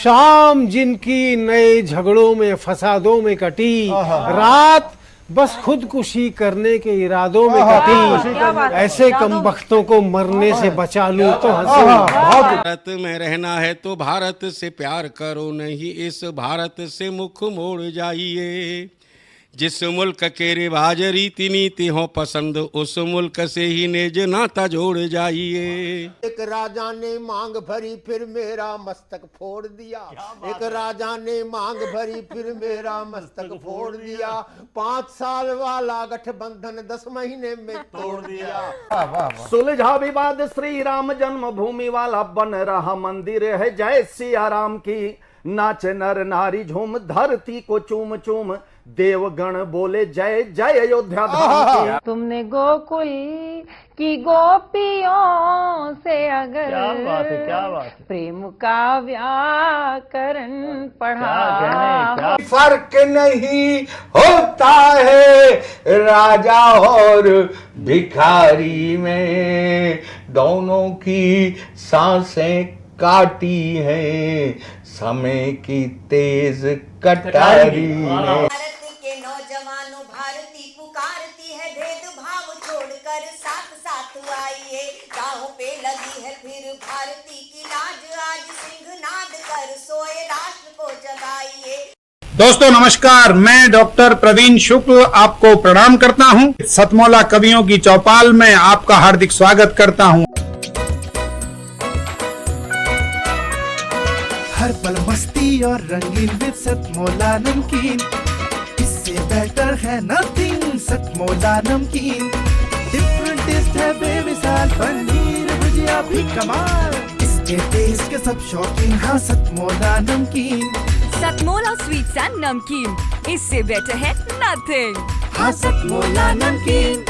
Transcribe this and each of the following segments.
शाम जिनकी नए झगड़ों में फसादों में कटी, रात बस खुदकुशी करने के इरादों में कटी। ऐसे कमबख्तों को मरने से बचा लूं तो हंसूं। भारत में रहना है तो भारत से प्यार करो, नहीं इस भारत से मुख मोड़ जाइए। जिस मुल्क के रिवाज रीति नीति हो पसंद, उस मुल्क से ही नेज नाता जोड़ जाइए। एक राजा ने मांग भरी फिर मेरा मस्तक फोड़ दिया। एक राजा ने मांग भरी फिर मेरा मस्तक फोड़ दिया। 5 साल वाला गठबंधन 10 महीने में तोड़ दिया। सुलझा विवाद श्री राम जन्मभूमि वाला बन रहा मंदिर है जय सिया राम की। नाच नर नारी झूम धरती को चूम चूम, देवगण बोले जय जय अयोध्या धाम की। तुमने गोकुल की गोपियों से अगर क्या बात है। प्रेम का व्याकरण पढ़ा, फर्क नहीं होता है राजा और भिखारी में, दोनों की सांसें काटी हैं समय की तेज कटारी ने। भारत के नौजवानों भारती पुकारती है, भेदभाव छोड़कर साथ साथ आइए। राहों पे लगी है फिर भारती की लाज, आज सिंहनाद कर सोए राष्ट्र को जगाइए। दोस्तों नमस्कार, मैं डॉक्टर प्रवीण शुक्ल आपको प्रणाम करता हूं। सतमौला कवियों की चौपाल में आपका हार्दिक स्वागत करता हूं। हर पल मस्ती और रंगीन विद सतमौला नमकीन, इससे बेटर है नथिंग। सतमौला नमकीन डिफरेंट टेस्ट है बेमिसाल, पनीर भुजिया भी कमाल, इसके टेस्ट के सब शौकीन। हाँ सतमौला नमकीन, सतमौला स्वीट्स एंड नमकीन, इससे बेटर है नथिंग। हाँ सतमौला नमकीन।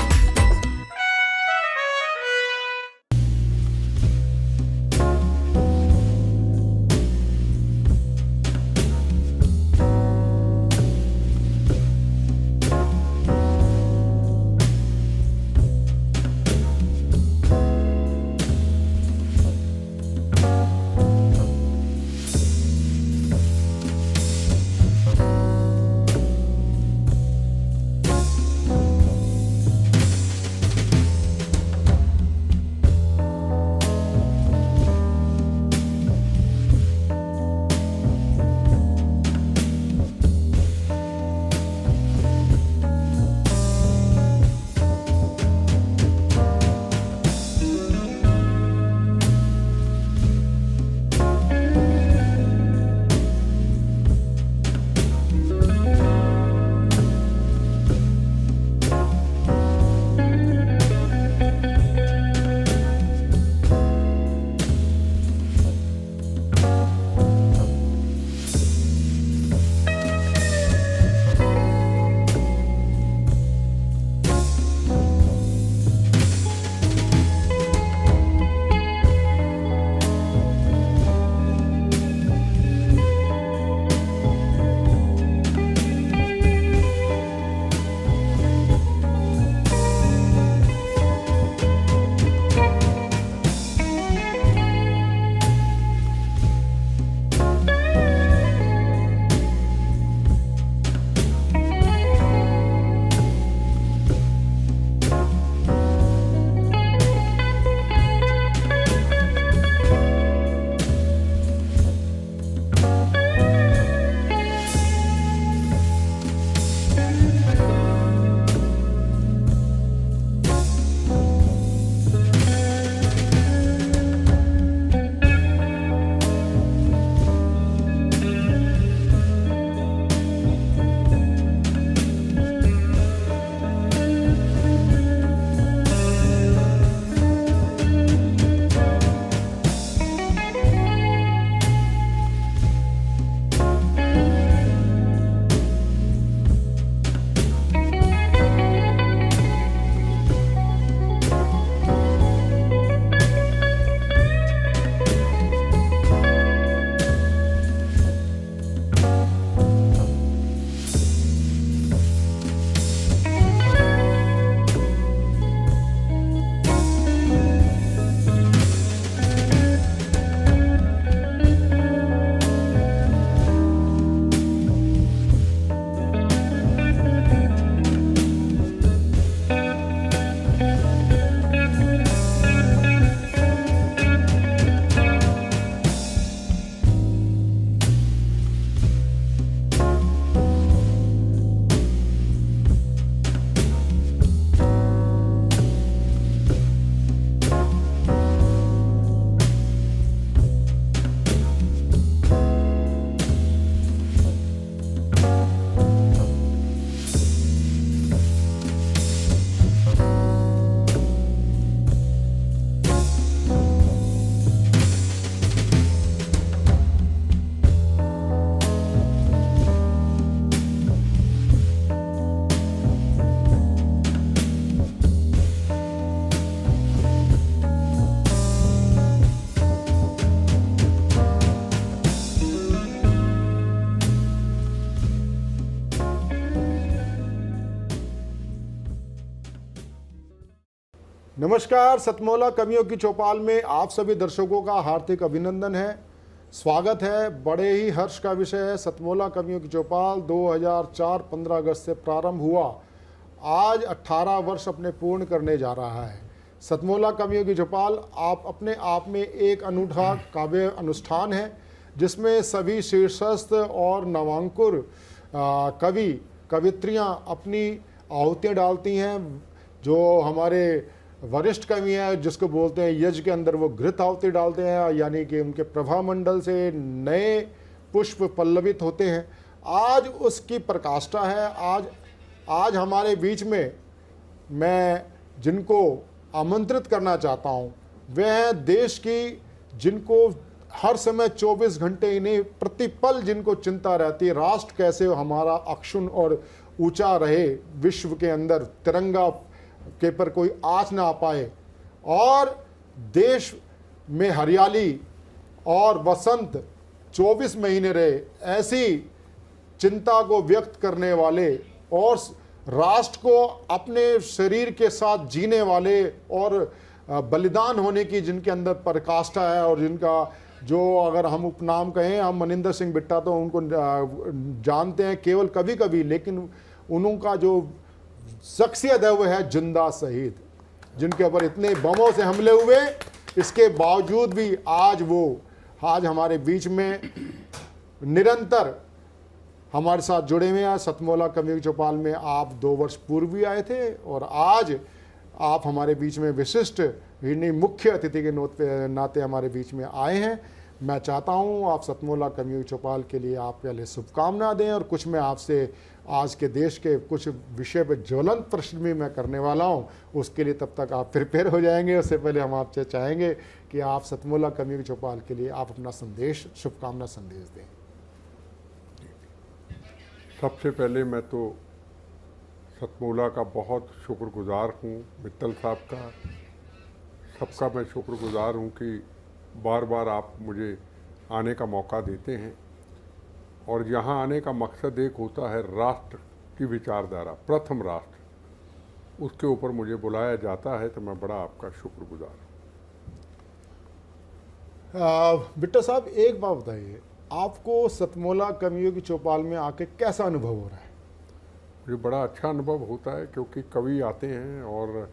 नमस्कार, सतमौला कवियों की चौपाल में आप सभी दर्शकों का हार्दिक अभिनंदन है, स्वागत है। बड़े ही हर्ष का विषय है। सतमौला कवियों की चौपाल 2004 15 अगस्त से प्रारंभ हुआ, आज 18 वर्ष अपने पूर्ण करने जा रहा है। सतमौला कवियों की चौपाल आप अपने आप में एक अनूठा काव्य अनुष्ठान है, जिसमें सभी शीर्षस्थ और नवांकुर कवि कवित्रियाँ अपनी आहुतियाँ डालती हैं। जो हमारे वरिष्ठ कवि हैं, जिसको बोलते हैं यज्ञ के अंदर, वो घृत आहुति डालते हैं, यानी कि उनके प्रभामंडल से नए पुष्प पल्लवित होते हैं। आज उसकी प्रकाष्ठा है। आज हमारे बीच में मैं जिनको आमंत्रित करना चाहता हूँ वे हैं देश की, जिनको हर समय 24 घंटे इन्हें प्रतिपल जिनको चिंता रहती है, राष्ट्र कैसे हमारा अक्षुण्ण और ऊंचा रहे, विश्व के अंदर तिरंगा के पर कोई आँच ना आ पाए, और देश में हरियाली और बसंत 24 महीने रहे, ऐसी चिंता को व्यक्त करने वाले और राष्ट्र को अपने शरीर के साथ जीने वाले और बलिदान होने की जिनके अंदर प्रकाष्ठा है, और जिनका जो अगर हम उपनाम कहें, हम मनिंदर सिंह बिट्टा तो उनको जानते हैं केवल कभी कभी, लेकिन उनका जो शख्सियत है वो है जिंदा शहीद, जिनके ऊपर इतने बमों से हमले हुए, इसके बावजूद भी आज हमारे बीच में निरंतर हमारे साथ जुड़े हुए हैं। सतमौला कवियों की चौपाल में आप 2 वर्ष पूर्व भी आए थे, और आज आप हमारे बीच में विशिष्ट मुख्य अतिथि के नाते हमारे बीच में आए हैं। मैं चाहता हूं आप सतमौला कवियों की चौपाल के लिए आप पहले शुभकामना दें, और कुछ मैं आपसे आज के देश के कुछ विषय पर ज्वलंत प्रश्न भी मैं करने वाला हूं, उसके लिए तब तक आप प्रिपेयर हो जाएंगे। उससे पहले हम आपसे चाहेंगे कि आप सतमौला कवियों की चौपाल के लिए आप अपना संदेश, शुभकामना संदेश दें। सबसे पहले मैं तो सतमौला का बहुत शुक्रगुजार हूँ, मित्तल साहब का, सबका मैं शुक्रगुजार हूँ कि बार बार आप मुझे आने का मौका देते हैं। और यहाँ आने का मकसद एक होता है, राष्ट्र की विचारधारा, प्रथम राष्ट्र, उसके ऊपर मुझे बुलाया जाता है, तो मैं बड़ा आपका शुक्रगुजार हूँ। बिट्टा साहब, एक बात बताइए, आपको सतमौला कवियों की चौपाल में आके कैसा अनुभव हो रहा है? मुझे बड़ा अच्छा अनुभव होता है, क्योंकि कवि आते हैं, और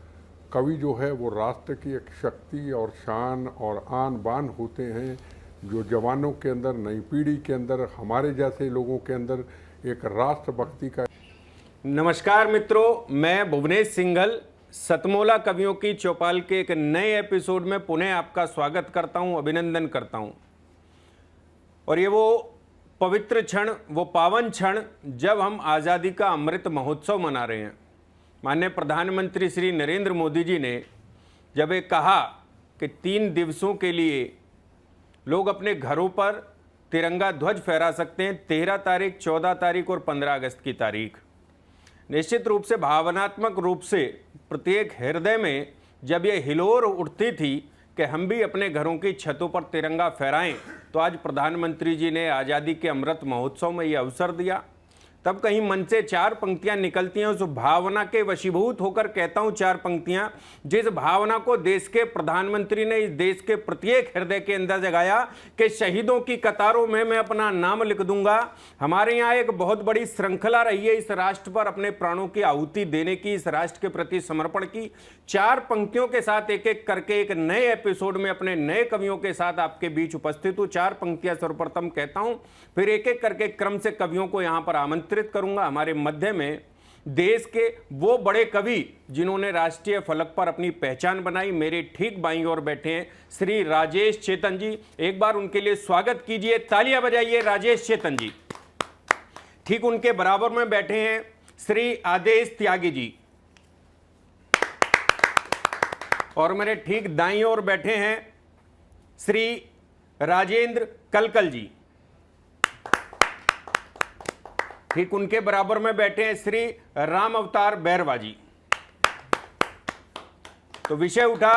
कवि जो है वो राष्ट्र की एक शक्ति और शान और आन बान होते हैं, जो जवानों के अंदर, नई पीढ़ी के अंदर, हमारे जैसे लोगों के अंदर एक राष्ट्रभक्ति का। नमस्कार मित्रों, मैं भुवनेश सिंघल सतमौला कवियों की चौपाल के एक नए एपिसोड में पुनः आपका स्वागत करता हूं, अभिनंदन करता हूं। और ये वो पवित्र क्षण, वो पावन क्षण जब हम आज़ादी का अमृत महोत्सव मना रहे हैं। माननीय प्रधानमंत्री श्री नरेंद्र मोदी जी ने जब ये कहा कि 3 दिवसों के लिए लोग अपने घरों पर तिरंगा ध्वज फहरा सकते हैं, 13 तारीख, 14 तारीख और 15 अगस्त की तारीख, निश्चित रूप से भावनात्मक रूप से प्रत्येक हृदय में जब ये हिलोर उठती थी कि हम भी अपने घरों की छतों पर तिरंगा फहराएं, तो आज प्रधानमंत्री जी ने आज़ादी के अमृत महोत्सव में ये अवसर दिया। तब कहीं मन से 4 पंक्तियां निकलती हैं, उस भावना के वशीभूत होकर कहता हूं 4 पंक्तियां, जिस भावना को देश के प्रधानमंत्री ने इस देश के प्रत्येक हृदय के अंदर जगाया कि शहीदों की कतारों में मैं अपना नाम लिख दूंगा। हमारे यहाँ एक बहुत बड़ी श्रृंखला रही है इस राष्ट्र पर अपने प्राणों की आहुति देने की, इस राष्ट्र के प्रति समर्पण की। 4 पंक्तियों के साथ एक एक करके एक नए एपिसोड में अपने नए कवियों के साथ आपके बीच उपस्थित हूँ। 4 पंक्तियां सर्वप्रथम कहता हूं, फिर एक एक करके क्रम से कवियों को यहाँ पर आमंत्रित करूंगा। हमारे मध्य में देश के वो बड़े कवि जिन्होंने राष्ट्रीय फलक पर अपनी पहचान बनाई, मेरे ठीक बाईं ओर बैठे हैं श्री राजेश चेतन जी। एक बार उनके लिए स्वागत कीजिए, तालियां बजाइए राजेश चेतन जी। ठीक उनके बराबर में बैठे हैं श्री आदेश त्यागी जी, और मेरे ठीक दाईं ओर बैठे हैं श्री राजेंद्र कलकल जी। ठीक उनके बराबर में बैठे हैं श्री राम अवतार बैरवा जी। तो विषय उठा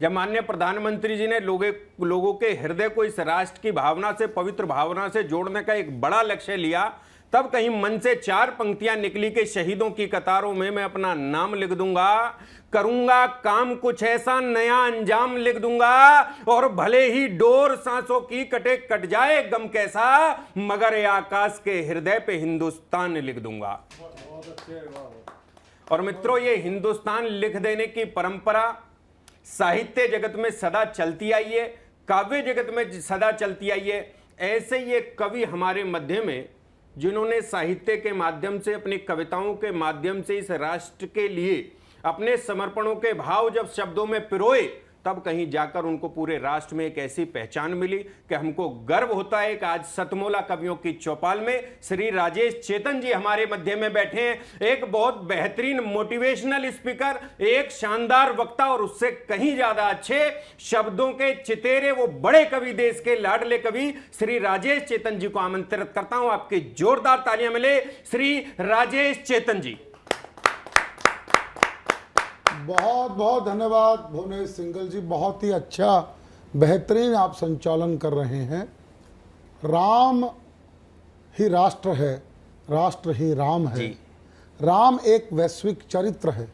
जब माननीय प्रधानमंत्री जी ने लोगों के हृदय को इस राष्ट्र की भावना से, पवित्र भावना से जोड़ने का एक बड़ा लक्ष्य लिया, तब कहीं मन से 4 पंक्तियां निकली कि शहीदों की कतारों में मैं अपना नाम लिख दूंगा, करूंगा काम कुछ ऐसा नया अंजाम लिख दूंगा, और भले ही डोर सांसों की कटे कट जाए गम कैसा, मगर ये आकाश के हृदय पे हिंदुस्तान लिख दूंगा। और मित्रों, ये हिंदुस्तान लिख देने की परंपरा साहित्य जगत में सदा चलती आई है, काव्य जगत में सदा चलती आई है। ऐसे ये कवि हमारे मध्य में जिन्होंने साहित्य के माध्यम से, अपनी कविताओं के माध्यम से इस राष्ट्र के लिए अपने समर्पणों के भाव जब शब्दों में पिरोए, तब कहीं जाकर उनको पूरे राष्ट्र में एक ऐसी पहचान मिली कि हमको गर्व होता है कि आज सतमोला कवियों की चौपाल में श्री राजेश चेतन जी हमारे मध्य में बैठे हैं। एक बहुत बेहतरीन मोटिवेशनल स्पीकर, एक शानदार वक्ता, और उससे कहीं ज्यादा अच्छे शब्दों के चितेरे वो बड़े कवि, देश के लाडले कवि श्री राजेश चेतन जी को आमंत्रित करता हूं। आपकी जोरदार तालियां मिले श्री राजेश चेतन जी। बहुत बहुत धन्यवाद भुवनेश सिंगल जी, बहुत ही अच्छा बेहतरीन आप संचालन कर रहे हैं। राम ही राष्ट्र है, राष्ट्र ही राम है। राम एक वैश्विक चरित्र है।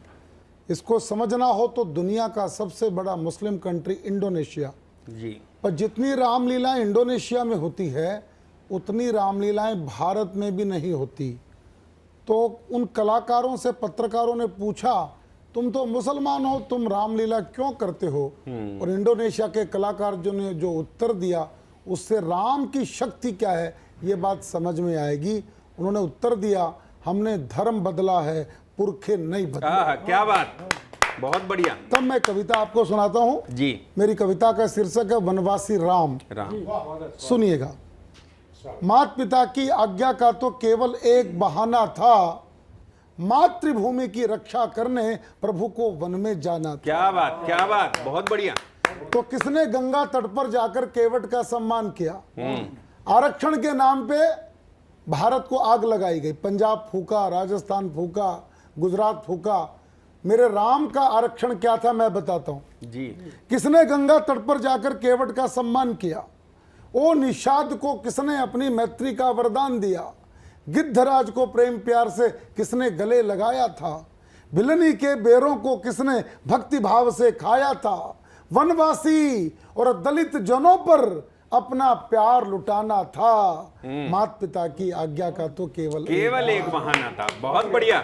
इसको समझना हो तो दुनिया का सबसे बड़ा मुस्लिम कंट्री इंडोनेशिया जी, पर जितनी रामलीलाएं इंडोनेशिया में होती है उतनी रामलीलाएं भारत में भी नहीं होती। तो उन कलाकारों से पत्रकारों ने पूछा, तुम तो मुसलमान हो, तुम रामलीला क्यों करते हो? और इंडोनेशिया के कलाकार जो ने जो उत्तर दिया, उससे राम की शक्ति क्या है ये बात समझ में आएगी। उन्होंने उत्तर दिया, हमने धर्म बदला है, पुरखे नहीं बदला। क्या बात, बहुत बढ़िया। तब मैं कविता आपको सुनाता हूँ जी। मेरी कविता का शीर्षक है वनवासी राम। सुनिएगा। माता पिता की आज्ञा का तो केवल एक बहाना था, मातृभूमि की रक्षा करने प्रभु को वन में जाना था। क्या बात, क्या बात, बहुत बढ़िया। तो किसने गंगा तट पर जाकर केवट का सम्मान किया? आरक्षण के नाम पे भारत को आग लगाई गई। पंजाब फूका, राजस्थान फूका, गुजरात फूका। मेरे राम का आरक्षण क्या था मैं बताता हूं जी। किसने गंगा तट पर जाकर केवट का सम्मान किया? ओ निषाद को किसने अपनी मैत्री का वरदान दिया? गिद्धराज को प्रेम प्यार से किसने गले लगाया था? भिलनी के बेरों को किसने भक्ति भाव से खाया था? वनवासी और दलित जनों पर अपना प्यार लुटाना था। माता पिता की आज्ञा का तो केवल एक बहाना था। बहुत बढ़िया।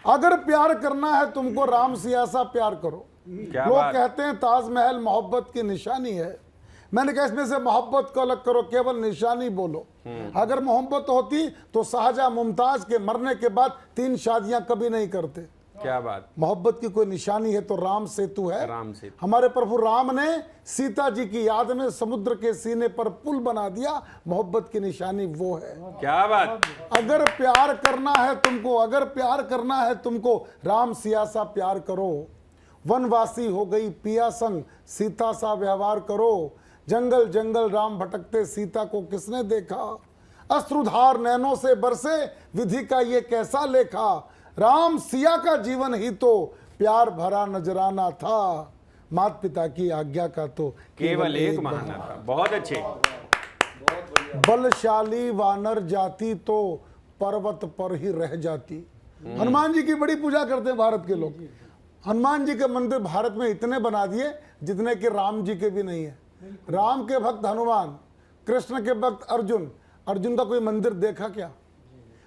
अगर प्यार करना है तुमको राम सियासा प्यार करो। लोग कहते हैं ताजमहल मोहब्बत की निशानी है। मैंने कहा इसमें से मोहब्बत को अलग करो, केवल निशानी बोलो। अगर मोहब्बत होती तो शाहजहां मुमताज के मरने के बाद 3 शादियां कभी नहीं करते। क्या बात। मोहब्बत की कोई निशानी है तो राम सेतु है। राम सेतु। हमारे प्रभु राम ने सीता जी की याद में समुद्र के सीने पर पुल बना दिया। मोहब्बत की निशानी वो है। क्या बात। अगर प्यार करना है तुमको, अगर प्यार करना है तुमको, राम सियासा प्यार करो। वनवासी हो गई पिया संग सीता सा व्यवहार करो। जंगल जंगल राम भटकते सीता को किसने देखा? अश्रुधार नैनों से बरसे विधि का ये कैसा लेखा? राम सिया का जीवन ही तो प्यार भरा नजराना था। माता पिता की आज्ञा का तो केवल एक बहाना था। बहुत अच्छे। बलशाली वानर जाति तो पर्वत पर ही रह जाती। हनुमान जी की बड़ी पूजा करते हैं भारत के लोग। हनुमान जी के मंदिर भारत में इतने बना दिए जितने कि राम जी के भी नहीं है। राम के भक्त हनुमान, कृष्ण के भक्त अर्जुन। अर्जुन का कोई मंदिर देखा क्या?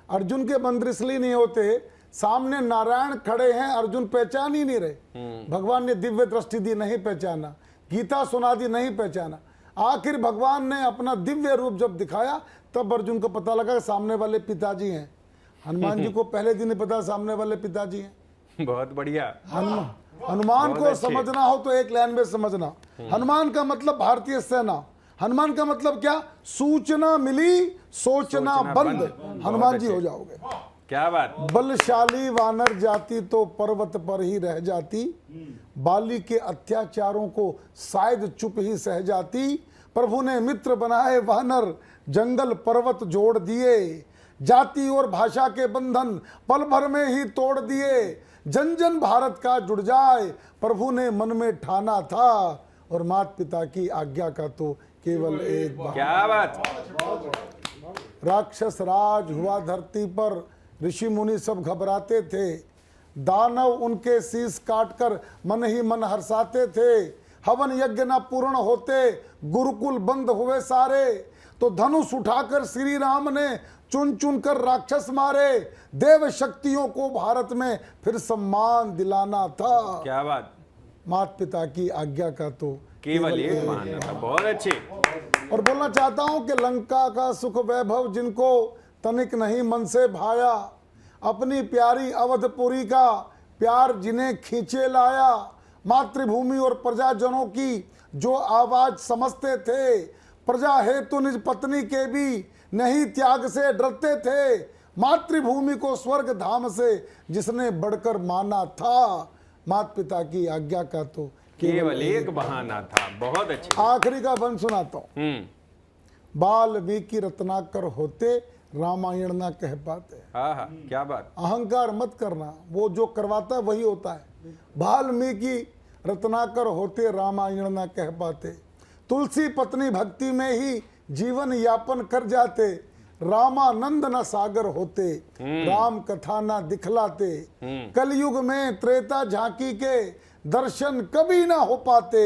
अर्जुन के मंदिर इसलिए नहीं होते, सामने नारायण खड़े हैं, अर्जुन पहचान ही नहीं रहे। भगवान ने दिव्य दृष्टि दी, नहीं पहचाना। गीता सुना दी, नहीं पहचाना। आखिर भगवान ने अपना दिव्य रूप जब दिखाया तब अर्जुन को पता लगा सामने वाले पिताजी हैं। हनुमान जी को पहले दिन ही पता सामने वाले पिताजी हैं। बहुत बढ़िया। हनुमान को समझना हो तो एक लाइन में समझना। हनुमान का मतलब भारतीय सेना। हनुमान का मतलब क्या? सूचना मिली सोचना बंद। हनुमान जी हो जाओगे। क्या बात। बलशाली वानर जाति तो पर्वत पर ही रह जाती। बाली के अत्याचारों को शायद चुप ही सह जाती। प्रभु ने मित्र बनाए वानर, जंगल पर्वत जोड़ दिए। जाति और भाषा के बंधन पल भर में ही तोड़ दिए। जन जन भारत का जुड़ जाए प्रभु ने मन में ठाना था। और माता पिता की आज्ञा का तो केवल एक बात। क्या बात। राक्षस राज हुआ धरती पर, ऋषि मुनि सब घबराते थे, दानव उनके शीश काटकर मन ही मन हर्षाते थे, हवन यज्ञ न पूर्ण होते, गुरुकुल बंद हुए सारे, तो धनुष उठाकर श्री राम ने चुन चुन कर राक्षस मारे, देव शक्तियों को भारत में फिर सम्मान दिलाना था। क्या बात। माता पिता की आज्ञा का तो केवल एक मानना था। बहुत अच्छे। और बोलना चाहता हूं कि लंका का सुख वैभव जिनको तनिक नहीं मन से भाया, अपनी प्यारी अवधपुरी का प्यार जिन्हें खींचे लाया, मातृभूमि और प्रजाजनों की जो आवाज समझते थे, प्रजा हेतु निज पत्नी के भी नहीं त्याग से डरते थे, मातृभूमि को स्वर्ग धाम से जिसने बढ़कर माना था, माता पिता की आज्ञा का तो केवल एक बहाना था। बहुत अच्छे। आखिरी का बंद सुनाता हूं। वाल्मीकि रत्नाकर होते, रामायण ना कह पाते। हाँ, क्या बात। अहंकार मत करना, वो जो करवाता है वही होता है। वाल्मीकि रत्नाकर होते, रामायण ना कह पाते, तुलसी पत्नी भक्ति में ही जीवन यापन कर जाते, रामानंद न सागर होते, राम कथा ना दिखलाते, कलयुग में त्रेता झांकी के दर्शन कभी ना हो पाते।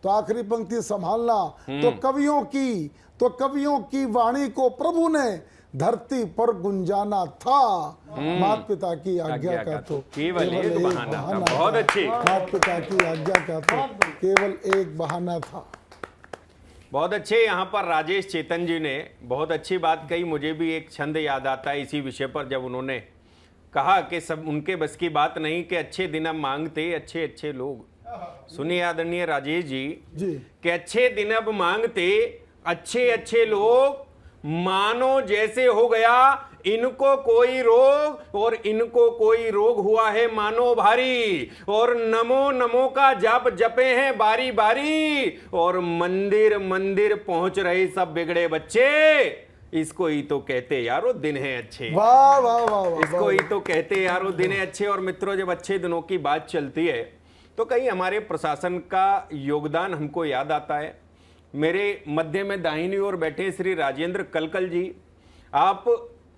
तो आखिरी पंक्ति संभालना, तो कवियों की वाणी को प्रभु ने धरती पर गुंजाना था, माता पिता की आज्ञा का तो केवल एक बहाना था। बहुत अच्छे। माता पिता की आज्ञा का तो केवल एक बहाना था। बहुत अच्छे। यहाँ पर राजेश चेतन जी ने बहुत अच्छी बात कही। मुझे भी एक छंद याद आता है इसी विषय पर, जब उन्होंने कहा कि सब उनके बस की बात नहीं कि अच्छे दिन अब मांगते अच्छे अच्छे लोग। सुनिए आदरणीय राजेश जी कि अच्छे दिन अब मांगते अच्छे अच्छे लोग, मानो जैसे हो गया इनको कोई रोग और इनको कोई रोग हुआ है मानो भारी, और नमो नमो का जप जपे हैं बारी बारी, और मंदिर मंदिर पहुंच रहे सब बिगड़े बच्चे। इसको ही तो कहते यारो दिन है अच्छे। वाह वाह वाह। इसको ही तो कहते यारो दिन है अच्छे। और मित्रों, जब अच्छे दिनों की बात चलती है तो कहीं हमारे प्रशासन का योगदान हमको याद आता है। मेरे मध्य में दाहिनी ओर बैठे श्री राजेंद्र कलकल जी, आप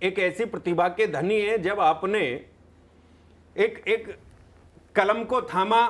एक ऐसी प्रतिभा के धनी हैं। जब आपने एक कलम को थामा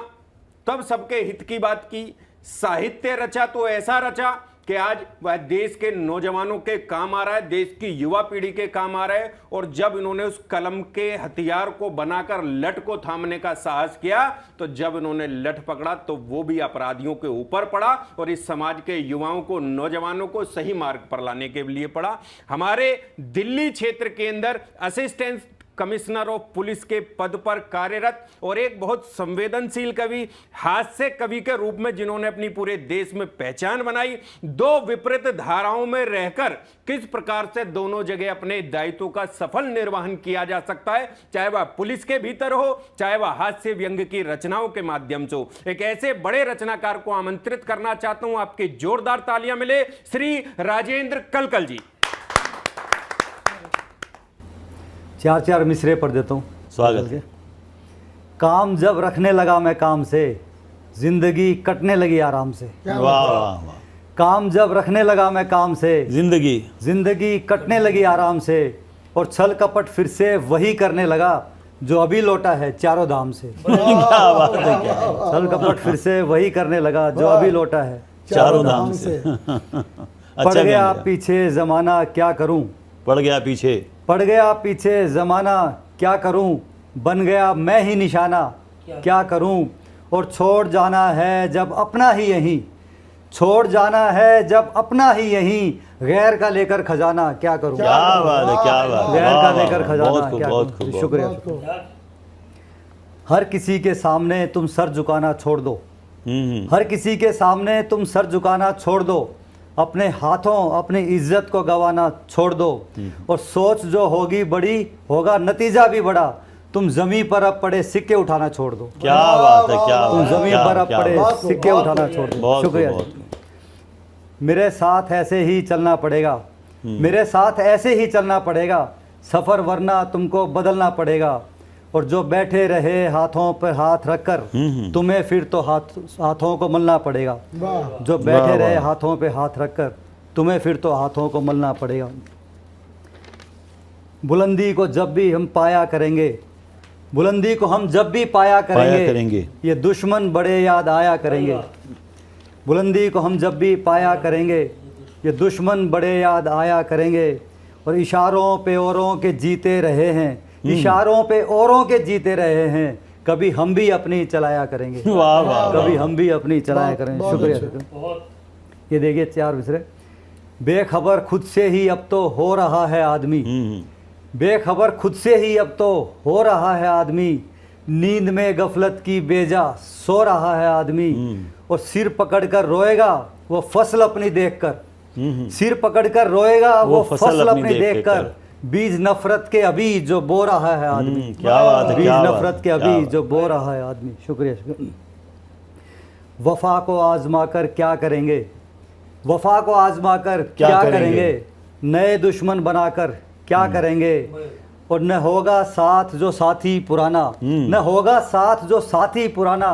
तब सबके हित की बात की, साहित्य रचा तो ऐसा रचा कि आज वह देश के नौजवानों के काम आ रहा है, देश की युवा पीढ़ी के काम आ रहा है। और जब इन्होंने उस कलम के हथियार को बनाकर लठ को थामने का साहस किया, तो जब इन्होंने लठ पकड़ा तो वो भी अपराधियों के ऊपर पड़ा और इस समाज के युवाओं को, नौजवानों को सही मार्ग पर लाने के लिए पड़ा। हमारे दिल्ली क्षेत्र के अंदर असिस्टेंट कमिश्नर ऑफ पुलिस के पद पर कार्यरत और एक बहुत संवेदनशील कवि, हास्य कवि के रूप में जिन्होंने अपनी पूरे देश में पहचान बनाई। दो विपरीत धाराओं में रहकर किस प्रकार से दोनों जगह अपने दायित्वों का सफल निर्वहन किया जा सकता है, चाहे वह पुलिस के भीतर हो, चाहे वह हास्य व्यंग्य की रचनाओं के माध्यम से हो। एक ऐसे बड़े रचनाकार को आमंत्रित करना चाहता हूं, आपकी जोरदार तालियां मिले श्री राजेंद्र कलकल जी। चार चार मिसरे पढ़ देता हूँ। स्वागत है। काम जब रखने लगा मैं काम से, जिंदगी कटने लगी आराम से। वाह वाह वाह। काम जब रखने लगा मैं काम से, जिंदगी कटने लगी आराम से, और छल कपट फिर से वही करने लगा जो अभी लौटा है चारों धाम से। छल कपट फिर से वही करने लगा जो अभी लौटा है चारों धाम से। पड़ गया पीछे जमाना क्या करूं, पड़ गया पीछे जमाना क्या करूं, बन गया मैं ही निशाना क्या करूं, और छोड़ जाना है जब अपना ही यहीं, छोड़ जाना है जब अपना ही यहीं, गैर का लेकर खजाना क्या करूं। क्या बात है, क्या बात है। गैर का लेकर खजाना क्या करूं। शुक्रिया। हर किसी के सामने तुम सर झुकाना छोड़ दो, हर किसी के सामने तुम सर झुकाना छोड़ दो, अपने हाथों अपनी इज्जत को गंवाना छोड़ दो, और सोच जो होगी बड़ी होगा नतीजा भी बड़ा, तुम जमीन पर अब पड़े सिक्के उठाना छोड़ दो। क्या बात है, क्या तुम जमीन पर अब पड़े सिक्के उठाना छोड़ दो। शुक्रिया। मेरे साथ ऐसे ही चलना पड़ेगा, मेरे साथ ऐसे ही चलना पड़ेगा, सफर वरना तुमको बदलना पड़ेगा, और जो बैठे रहे हाथों पर हाथ रखकर, तुम्हें फिर तो हाथों को मलना पड़ेगा। जो बैठे रहे हाथों पे हाथ रखकर, तुम्हें फिर तो हाथों को मलना पड़ेगा। बुलंदी को जब भी हम पाया करेंगे, बुलंदी को हम जब भी पाया करेंगे, ये दुश्मन बड़े याद आया करेंगे। बुलंदी को हम जब भी पाया करेंगे, ये दुश्मन बड़े याद आया करेंगे। और इशारों पे औरों के जीते रहे हैं, इशारों पे औरों के जीते रहे हैं, कभी हम भी अपनी चलाया करेंगे। वाह वाह, कभी हम भी अपनी चलाया करेंगे। शुक्रिया। ये देखिए 4 मिसरे। बेखबर खुद से ही अब तो हो रहा है आदमी, बेखबर खुद से ही अब तो हो रहा है आदमी, नींद में गफलत की बेजा सो रहा है आदमी। और सिर पकड़कर रोएगा वो फसल अपनी देखकर, सिर पकड़कर रोएगा वो फसल अपनी देखकर, बीज नफरत के अभी जो बो रहा है आदमी। क्या बात है, बीज क्या नफरत बात, के क्या अभी बात। जो बो रहा है आदमी। शुक्रिया शुक्रिया। वफा को आजमा कर क्या करेंगे, वफा को आजमा कर क्या करेंगे, नए दुश्मन बनाकर क्या करेंगे। और न होगा साथ जो साथी पुराना, न होगा साथ जो साथी पुराना,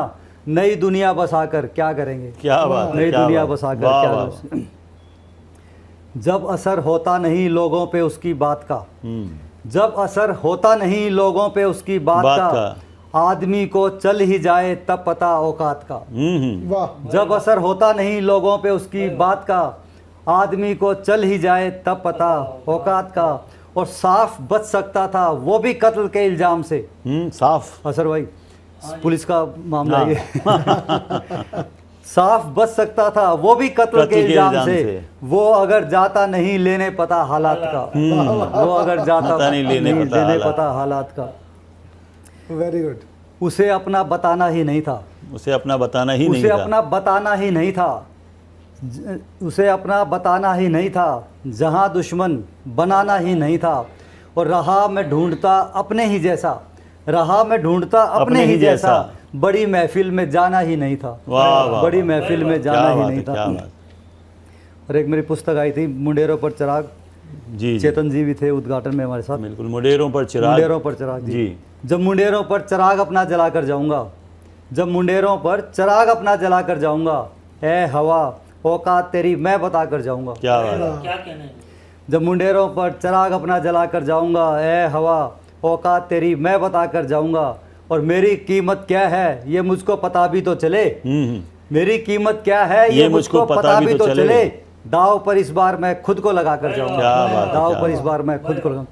नई दुनिया बसाकर क्या करेंगे। क्या बात है, नई क्या दुनिया बात। बसाकर वाह, क्या वाह। करेंगे। जब असर होता नहीं लोगों पे उसकी बात का, जब असर होता नहीं लोगों पे उसकी बात का, आदमी को चल ही जाए तब पता औकात का। जब असर होता नहीं लोगों पे उसकी बात का, आदमी को चल ही जाए तब पता औकात का। और साफ बच सकता था वो भी कत्ल के इल्जाम से। साफ असर भाई पुलिस का मामला ये साफ बच सकता था वो भी कत्ल के इल्जाम से, वो अगर जाता नहीं लेने पता हालात का, वो अगर जाता नहीं लेने पता हालात का। Very good. उसे अपना बताना ही नहीं था, उसे अपना बताना ही नहीं उसे था, अपना बताना ही नहीं था, उसे अपना बताना ही नहीं था, जहां दुश्मन बनाना ही नहीं था। और रहा मैं ढूंढता अपने ही जैसा, रहा मैं ढूंढता अपने ही जैसा, बड़ी महफिल में जाना ही नहीं था। वाह, वाह, बड़ी महफिल में जाना ही नहीं था। क्या बात। और एक मेरी पुस्तक आई थी मुंडेरों पर चिराग, जी चेतन जी भी थे उद्घाटन में हमारे साथ। बिल्कुल, मुंडेरों पर चिराग, मुंडेरों पर चिराग जी। जब मुंडेरों पर चिराग अपना जला कर जाऊंगा, जब मुंडेरों पर चिराग अपना जला कर जाऊंगा, ए हवा औकात तेरी मैं बता कर जाऊंगा। क्या बात, क्या कहने। जब मुंडेरों पर चिराग अपना जला कर जाऊंगा, ए हवा औकात तेरी मैं बता कर जाऊंगा। और मेरी कीमत क्या है ये मुझको पता भी तो चले, मेरी कीमत क्या है ये मुझको पता भी तो चले। दाव पर इस बार मैं खुद को लगा कर जाऊंगा, दाव पर इस बार मैं खुद को लगा।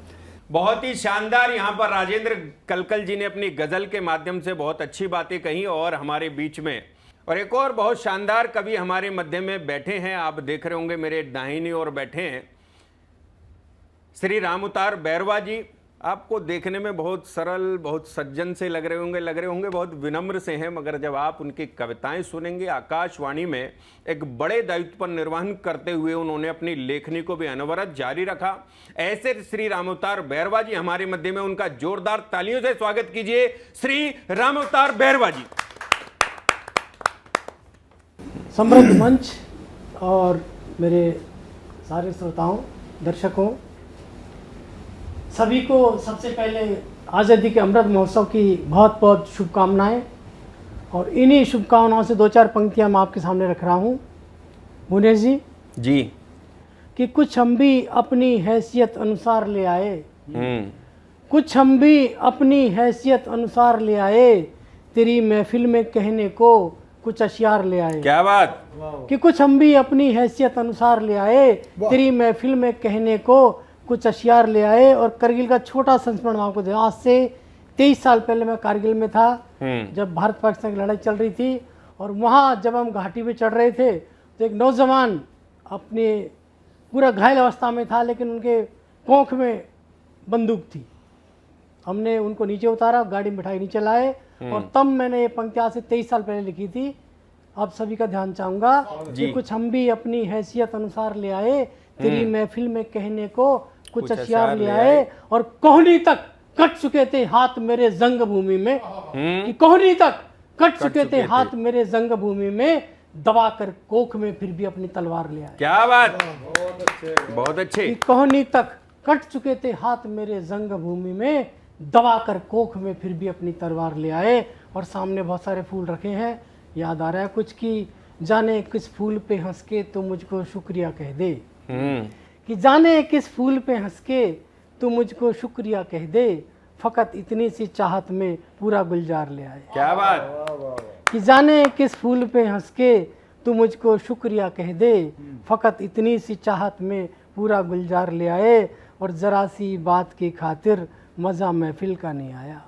बहुत ही शानदार यहाँ पर राजेंद्र कलकल जी ने अपनी गजल के माध्यम से बहुत अच्छी बातें कही और हमारे बीच में। और एक और बहुत शानदार कवि हमारे मध्य में बैठे हैं, आप देख रहे होंगे मेरे दाहिनी ओर बैठे हैं श्री रामउतार बैरवा जी। आपको देखने में बहुत सरल, बहुत सज्जन से लग रहे होंगे बहुत विनम्र से हैं, मगर जब आप उनकी कविताएं सुनेंगे, आकाशवाणी में एक बड़े दायित्व पर निर्वहन करते हुए उन्होंने अपनी लेखनी को भी अनवरत जारी रखा। ऐसे श्री रामउतार बैरवा जी हमारे मध्य में, उनका जोरदार तालियों से स्वागत कीजिए श्री रामउतार बैरवा जी। समृद्ध मंच और मेरे सारे श्रोताओं, दर्शकों, सभी को सबसे पहले आज़ादी के अमृत महोत्सव की बहुत बहुत शुभकामनाएं। और इन्हीं शुभकामनाओं से 2-4 पंक्तियां मैं आपके सामने रख रहा हूं। मुनेश जी कि कुछ हम भी अपनी हैसियत अनुसार ले आए, कुछ हम भी अपनी हैसियत अनुसार ले आए, तेरी महफिल में कहने को कुछ अशियार ले आए। क्या बात। कि कुछ हम भी अपनी हैसियत अनुसार ले आए, तेरी महफिल में कहने को कुछ अशियार ले आए। और करगिल का छोटा संस्मरण आपको दे, आज से 23 साल पहले मैं कारगिल में था, जब भारत पाकिस्तान की लड़ाई चल रही थी। और वहाँ जब हम घाटी पे चढ़ रहे थे तो एक नौजवान अपने पूरा घायल अवस्था में था, लेकिन उनके कोख में बंदूक थी। हमने उनको नीचे उतारा, गाड़ी में बिठाई नीचे लाए, और तब मैंने ये पंक्ति आज से 23 साल पहले लिखी थी। आप सभी का ध्यान चाहूँगा कि कुछ हम भी अपनी हैसियत अनुसार ले आए, तेरी महफिल में कहने को कुछ अशियार ले आए। और कोहनी तक कट चुके थे हाथ मेरे जंग भूमि में, कि कोहनी तक कट चुके थे हाथ मेरे जंग भूमि में, दबा कर कोख में फिर भी अपनी तलवार ले आए। क्या बात, बहुत अच्छे। कोहनी तक कट चुके थे हाथ मेरे जंग भूमि में, दबा कर कोख में फिर भी अपनी तलवार ले आए। और सामने बहुत सारे फूल रखे हैं, याद आ रहा है कुछ कि जाने किस फूल पे हंस के तो मुझको शुक्रिया कह दे, कि जाने किस फूल पे हंस के तू मुझको शुक्रिया कह दे, फकत इतनी सी चाहत में पूरा गुलजार ले आए। क्या बात। कि जाने किस फूल पे हंस के तू मुझको शुक्रिया कह दे, फकत इतनी सी चाहत में पूरा गुलजार ले आए, और ज़रा सी बात की खातिर मज़ा महफिल का नहीं आया।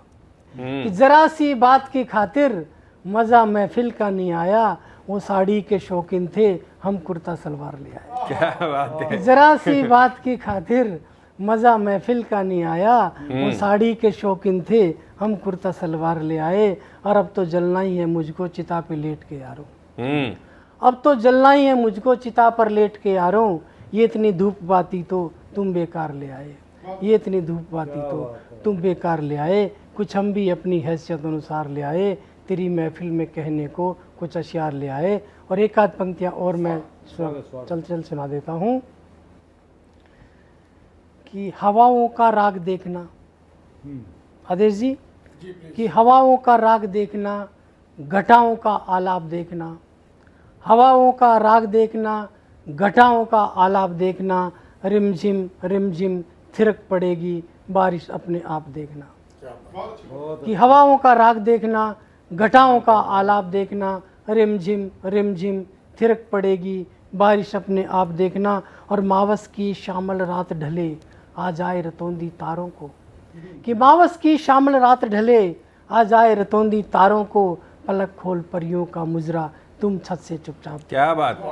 कि ज़रा सी बात की खातिर मज़ा महफिल का नहीं आया, वो साड़ी के शौकीन थे, हम कुर्ता सलवार ले आए। क्या बात है। ज़रा सी बात की खातिर मज़ा महफिल का नहीं आया, वो साड़ी के शौकीन थे, हम कुर्ता सलवार ले आए, और अब तो जलना ही है मुझको चिता पे लेट के यारों। अब तो जलना ही है मुझको चिता पर लेट के यारों, ये इतनी धूप बाती तो तुम बेकार ले आए, ये इतनी धूप बाती तो तुम बेकार ले आए, कुछ हम भी अपनी हैसियत अनुसार ले आए, तेरी महफिल में कहने को कुछ अशियार ले आए। और एक आध पंक्तियाँ और मैं चल सुना देता हूँ कि हवाओं का राग देखना, आदेश जी, कि हवाओं का राग देखना, घटाओं का आलाप देखना, हवाओं का राग देखना, घटाओं का आलाप देखना, रिमझिम थिरक पड़ेगी बारिश अपने आप देखना। कि हवाओं का राग देखना, घटाओं का आलाप देखना, रिमझिम थिरक पड़ेगी बारिश अपने आप देखना, और मावस की शामल रात ढले आ जाए रतौंदी तारों को। कि मावस की शामल रात ढले आ जाए रतौंदी तारों को, पलक खोल परियों का मुजरा तुम छत से चुपचाप। क्या बात।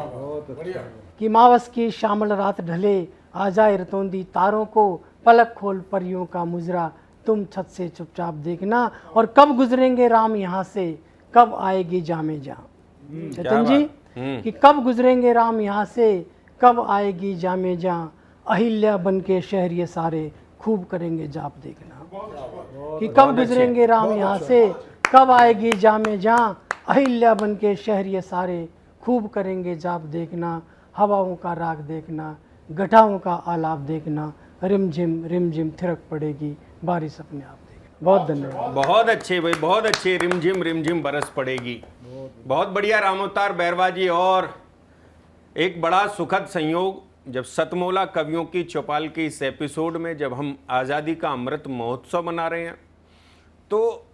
कि मावस की शामल रात ढले आ जाए रतौंदी तारों को, पलक खोल परियों का मुजरा तुम छत से चुपचाप देखना, और कब गुजरेंगे राम यहाँ से, कब आएगी जामे जहाँ। चेतन जी, कि कब गुजरेंगे राम यहाँ से, कब आएगी जामे जहाँ, अहिल्या बन के शहर ये सारे खूब करेंगे जाप देखना। कि कब गुजरेंगे राम यहाँ से, कब आएगी जामे जहाँ, अहिल्या बन के शहर ये सारे खूब करेंगे जाप देखना, हवाओं का राग देखना, घटाओं का आलाप देखना, रिमझिम थिरक पड़ेगी बारिश अपने आप देखना। बहुत धन्यवाद। बहुत अच्छे भाई, बहुत अच्छे। रिमझिम बरस पड़ेगी। बहुत बढ़िया रामअवतार बैरवा जी। और एक बड़ा सुखद संयोग, जब सतमोला कवियों की चौपाल के इस एपिसोड में जब हम आज़ादी का अमृत महोत्सव मना रहे हैं, तो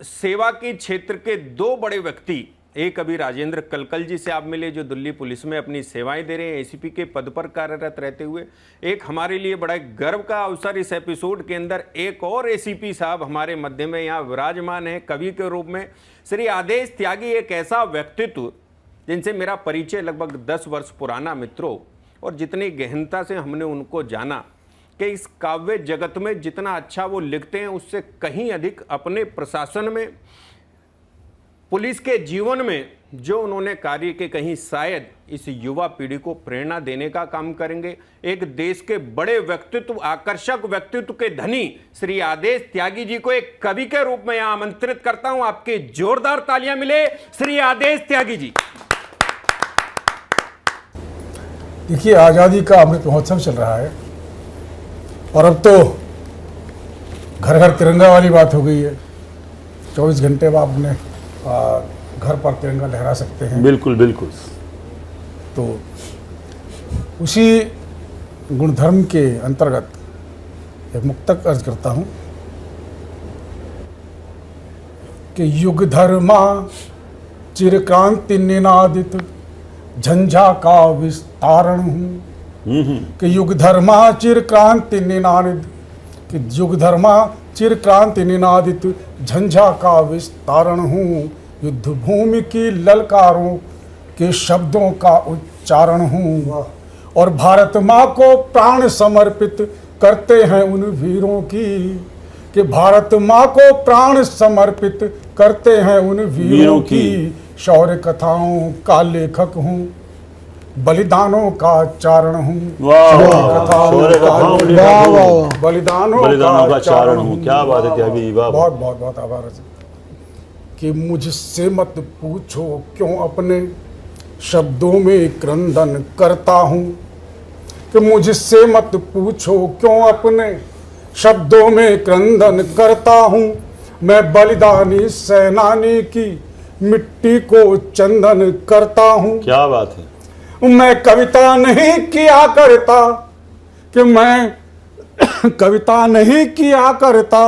सेवा के क्षेत्र के दो बड़े व्यक्ति, एक अभी राजेंद्र कलकल जी से आप मिले जो दिल्ली पुलिस में अपनी सेवाएं दे रहे हैं एसीपी के पद पर कार्यरत रहते हुए। एक हमारे लिए बड़ा गर्व का अवसर इस एपिसोड के अंदर एक और एसीपी साहब हमारे मध्य में यहाँ विराजमान है कवि के रूप में, श्री आदेश त्यागी। एक ऐसा व्यक्तित्व जिनसे मेरा परिचय लगभग 10 वर्ष पुराना मित्रों, और जितनी गहनता से हमने उनको जाना कि इस काव्य जगत में जितना अच्छा वो लिखते हैं उससे कहीं अधिक अपने प्रशासन में, पुलिस के जीवन में जो उन्होंने कार्य के, कहीं शायद इस युवा पीढ़ी को प्रेरणा देने का काम करेंगे। एक देश के बड़े व्यक्तित्व, आकर्षक व्यक्तित्व के धनी श्री आदेश त्यागी जी को एक कवि के रूप में यहां आमंत्रित करता हूं। आपके जोरदार तालियां मिले श्री आदेश त्यागी जी। देखिए, आज़ादी का अमृत महोत्सव चल रहा है और अब तो घर घर तिरंगा वाली बात हो गई है। 24 घंटे बाद अपने घर पर तिरंगा लहरा सकते हैं। बिल्कुल बिल्कुल। तो उसी गुणधर्म के अंतर्गत एक मुक्तक अर्ज करता हूँ कि युग धर्मा चिरक्रांति निनादित झंझा का विस्तारण हूँ। कि युग धर्मा चिरक्रांति निनादित, कि युग धर्मा चिरक्रांति निनादित झंझा का विस्तारण हूँ। युद्ध भूमि की ललकारों के शब्दों का उच्चारण हूँ। और भारत माँ को प्राण समर्पित करते हैं उन वीरों की, कि भारत माँ को प्राण समर्पित करते हैं उन वीरों की। शौर्य कथाओं का लेखक हूँ, बलिदानों का चारण हूँ। बलिदानों का चारण हूँ। क्या बात है त्यागी। बहुत बहुत बहुत आभार है। कि मुझसे मत पूछो क्यों अपने शब्दों में क्रंदन करता हूँ। कि मुझसे मत पूछो क्यों अपने शब्दों में क्रंदन करता हूँ। मैं बलिदानी सेनानी की मिट्टी को चंदन करता हूँ। क्या बात है। मैं कविता नहीं किया करता कि मैं कविता नहीं किया करता,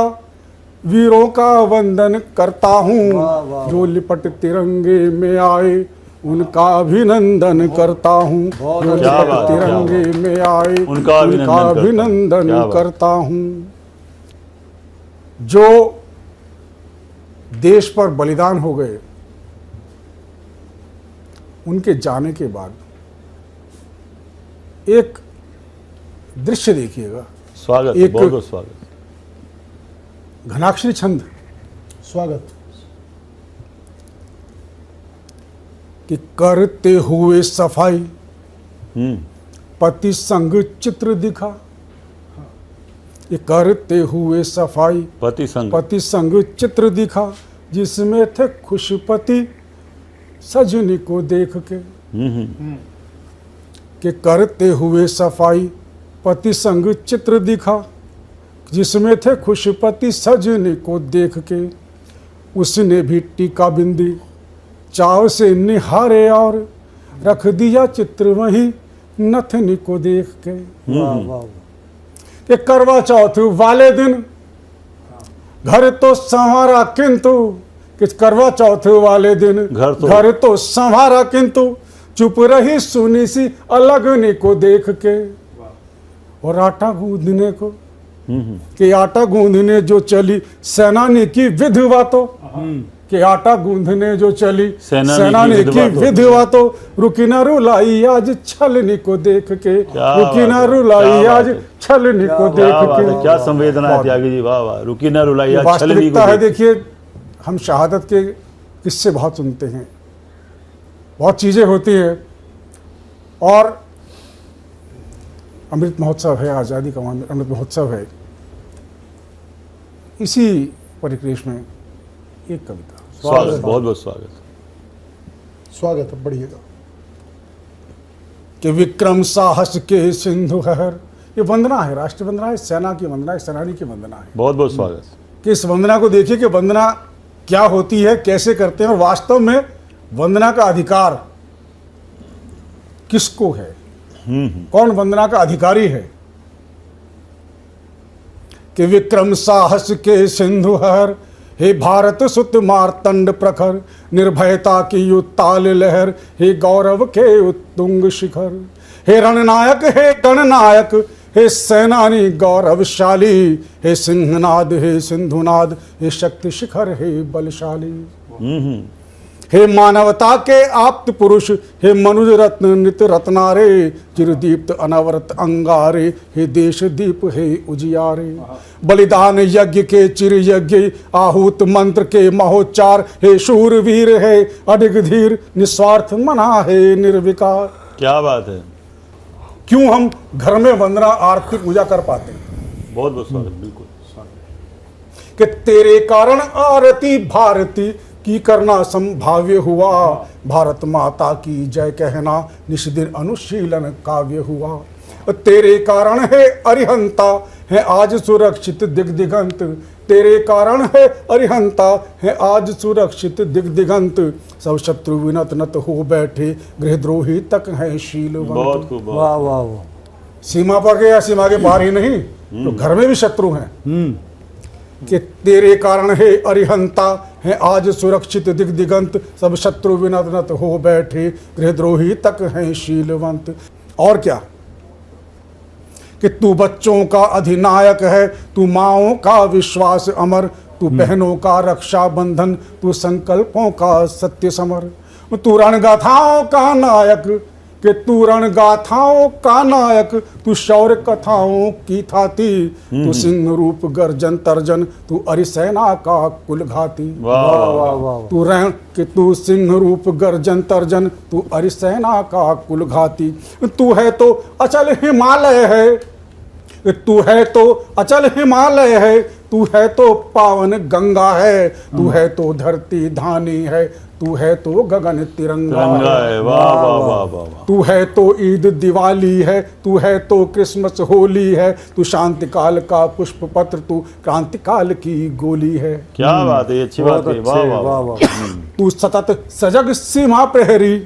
वीरों का वंदन करता हूँ। जो लिपट तिरंगे में आए उनका अभिनंदन करता हूँ। जो लिपट तिरंगे में आए उनका अभिनंदन करता हूँ। जो देश पर बलिदान हो गए, उनके जाने के बाद एक दृश्य देखिएगा। स्वागत, एक बहुत बहुत स्वागत। घनाक्षरी छंद स्वागत कि करते हुए सफाई पति संग चित्र दिखा। ये करते हुए सफाई पति संग चित्र दिखा, जिसमें थे खुश पति सजनी को देख के। कि करते हुए सफाई पति संग चित्र दिखा, जिसमें थे खुश पति सजनी को देख के। उसने भी टीका बिंदी चाव से निहारे और रख दिया चित्र वहीं नथनी को देख के। कि करवा चौथ वाले दिन घर तो संवारा, किंतु कि करवा चौथ वाले दिन घर तो संवारा, किंतु चुप रही सुनी सी अलगनी को देख के। और आटा गूंदने को कि आटा गूंदने जो चली सेनानी की विधवा तो, कि आटा गूंदने जो चली सेनानी की विधवा तो, रुकी ना रुलाई आज छलनी को देख के। रुकी ना रुलाई आज छलनी को देख के। क्या संवेदना है त्यागी जी, वाह वाह। रुकी ना रुलाई आज छलनी को वास्तविकता है। देखिए, हम शहादत के किस्से बहुत सुनते हैं, बहुत चीजें होती हैं, और अमृत महोत्सव है, आज़ादी का अमृत महोत्सव है। इसी परिप्रेक्ष्य में एक कविता। स्वागत, बहुत बहुत स्वागत। अब बढ़िएगा कि विक्रम साहस के सिंधु हर, ये वंदना है, राष्ट्रीय वंदना है, सेना की वंदना है, सेनानी की वंदना है। बहुत बहुत स्वागत। कि इस वंदना को देखिए कि वंदना क्या होती है, कैसे करते हैं, और वास्तव में वंदना का अधिकार किसको है, कौन वंदना का अधिकारी है। कि विक्रम साहस के सिंधु हर, हे भारत सुत मार्तंड प्रखर, निर्भयता की उत्ताल लहर, हे गौरव के उत्तुंग शिखर। हे रणनायक, हे गणनायक, हे सेनानी गौरवशाली, हे सिंहनाद, हे सिंधुनाद, हे शक्ति शिखर, हे बलशाली। हे मानवता के आप्त पुरुष, हे मनुज रत्न नित रत्नारे, चिरदीप्त अनवरत अंगारे, हे देश दीप, हे उजियारे। बलिदान यज्ञ के चिर यज्ञ, आहूत मंत्र के महोच्चार, हे शूरवीर, हे अडिग धीर, निस्वार्थ मना, हे निर्विकार। क्या बात है। क्यों हम घर में वंदना आरती पूजा कर पाते हैं। बहुत बहुत स्वागत, बिल्कुल। कि तेरे कारण आरती भारती की करना संभाव्य हुआ, भारत माता की जय कहना निष्दिन अनुशीलन काव्य हुआ। तेरे कारण है अरिहंता है आज सुरक्षित दिग्दिगंत, तेरे कारण है अरिहंता है आज सुरक्षित दिग्दिगंत। सब शत्रु विनत नत हो बैठे, गृहद्रोही तक है शीलवंत। वाह वाह। सीमा पर के या सीमा के बाहर ही नहीं, तो घर में भी शत्रु हैं। कि तेरे कारण है अरिहंता है आज सुरक्षित दिग्दिगंत, सब शत्रु विनत नत हो बैठे, गृहद्रोही तक हैं शीलवंत। और क्या कि तू बच्चों का अधिनायक है, तू माओं का विश्वास अमर, तू बहनों का रक्षा बंधन, तू संकल्पों का सत्य समर। तू रणगाथाओं का नायक, कि तू रणगाथाओं का नायक, तू शौर्य कथाओं की थाती, तू सिंह रूप गर्जन तर्जन, तू अरिसेना का कुलघाती। तू रण कि तू सिंह रूप गर्जन तर्जन, तू अरिसेना का कुलघाती। तू है तो अचल हिमालय है, तू है तो अचल हिमालय है, तू है तो पावन गंगा है, तू है तो धरती धानी है, तू है तो गगन तिरंगा है। वाह वाह वाह वाह। तू है तो ईद दिवाली है, तू है तो क्रिसमस होली है, तू शांति काल का पुष्प पत्र, तू क्रांति काल की गोली है। क्या बात है, अच्छी बात है। वाह वाह वाह। तू सतत सजग सीमा प्रहरी,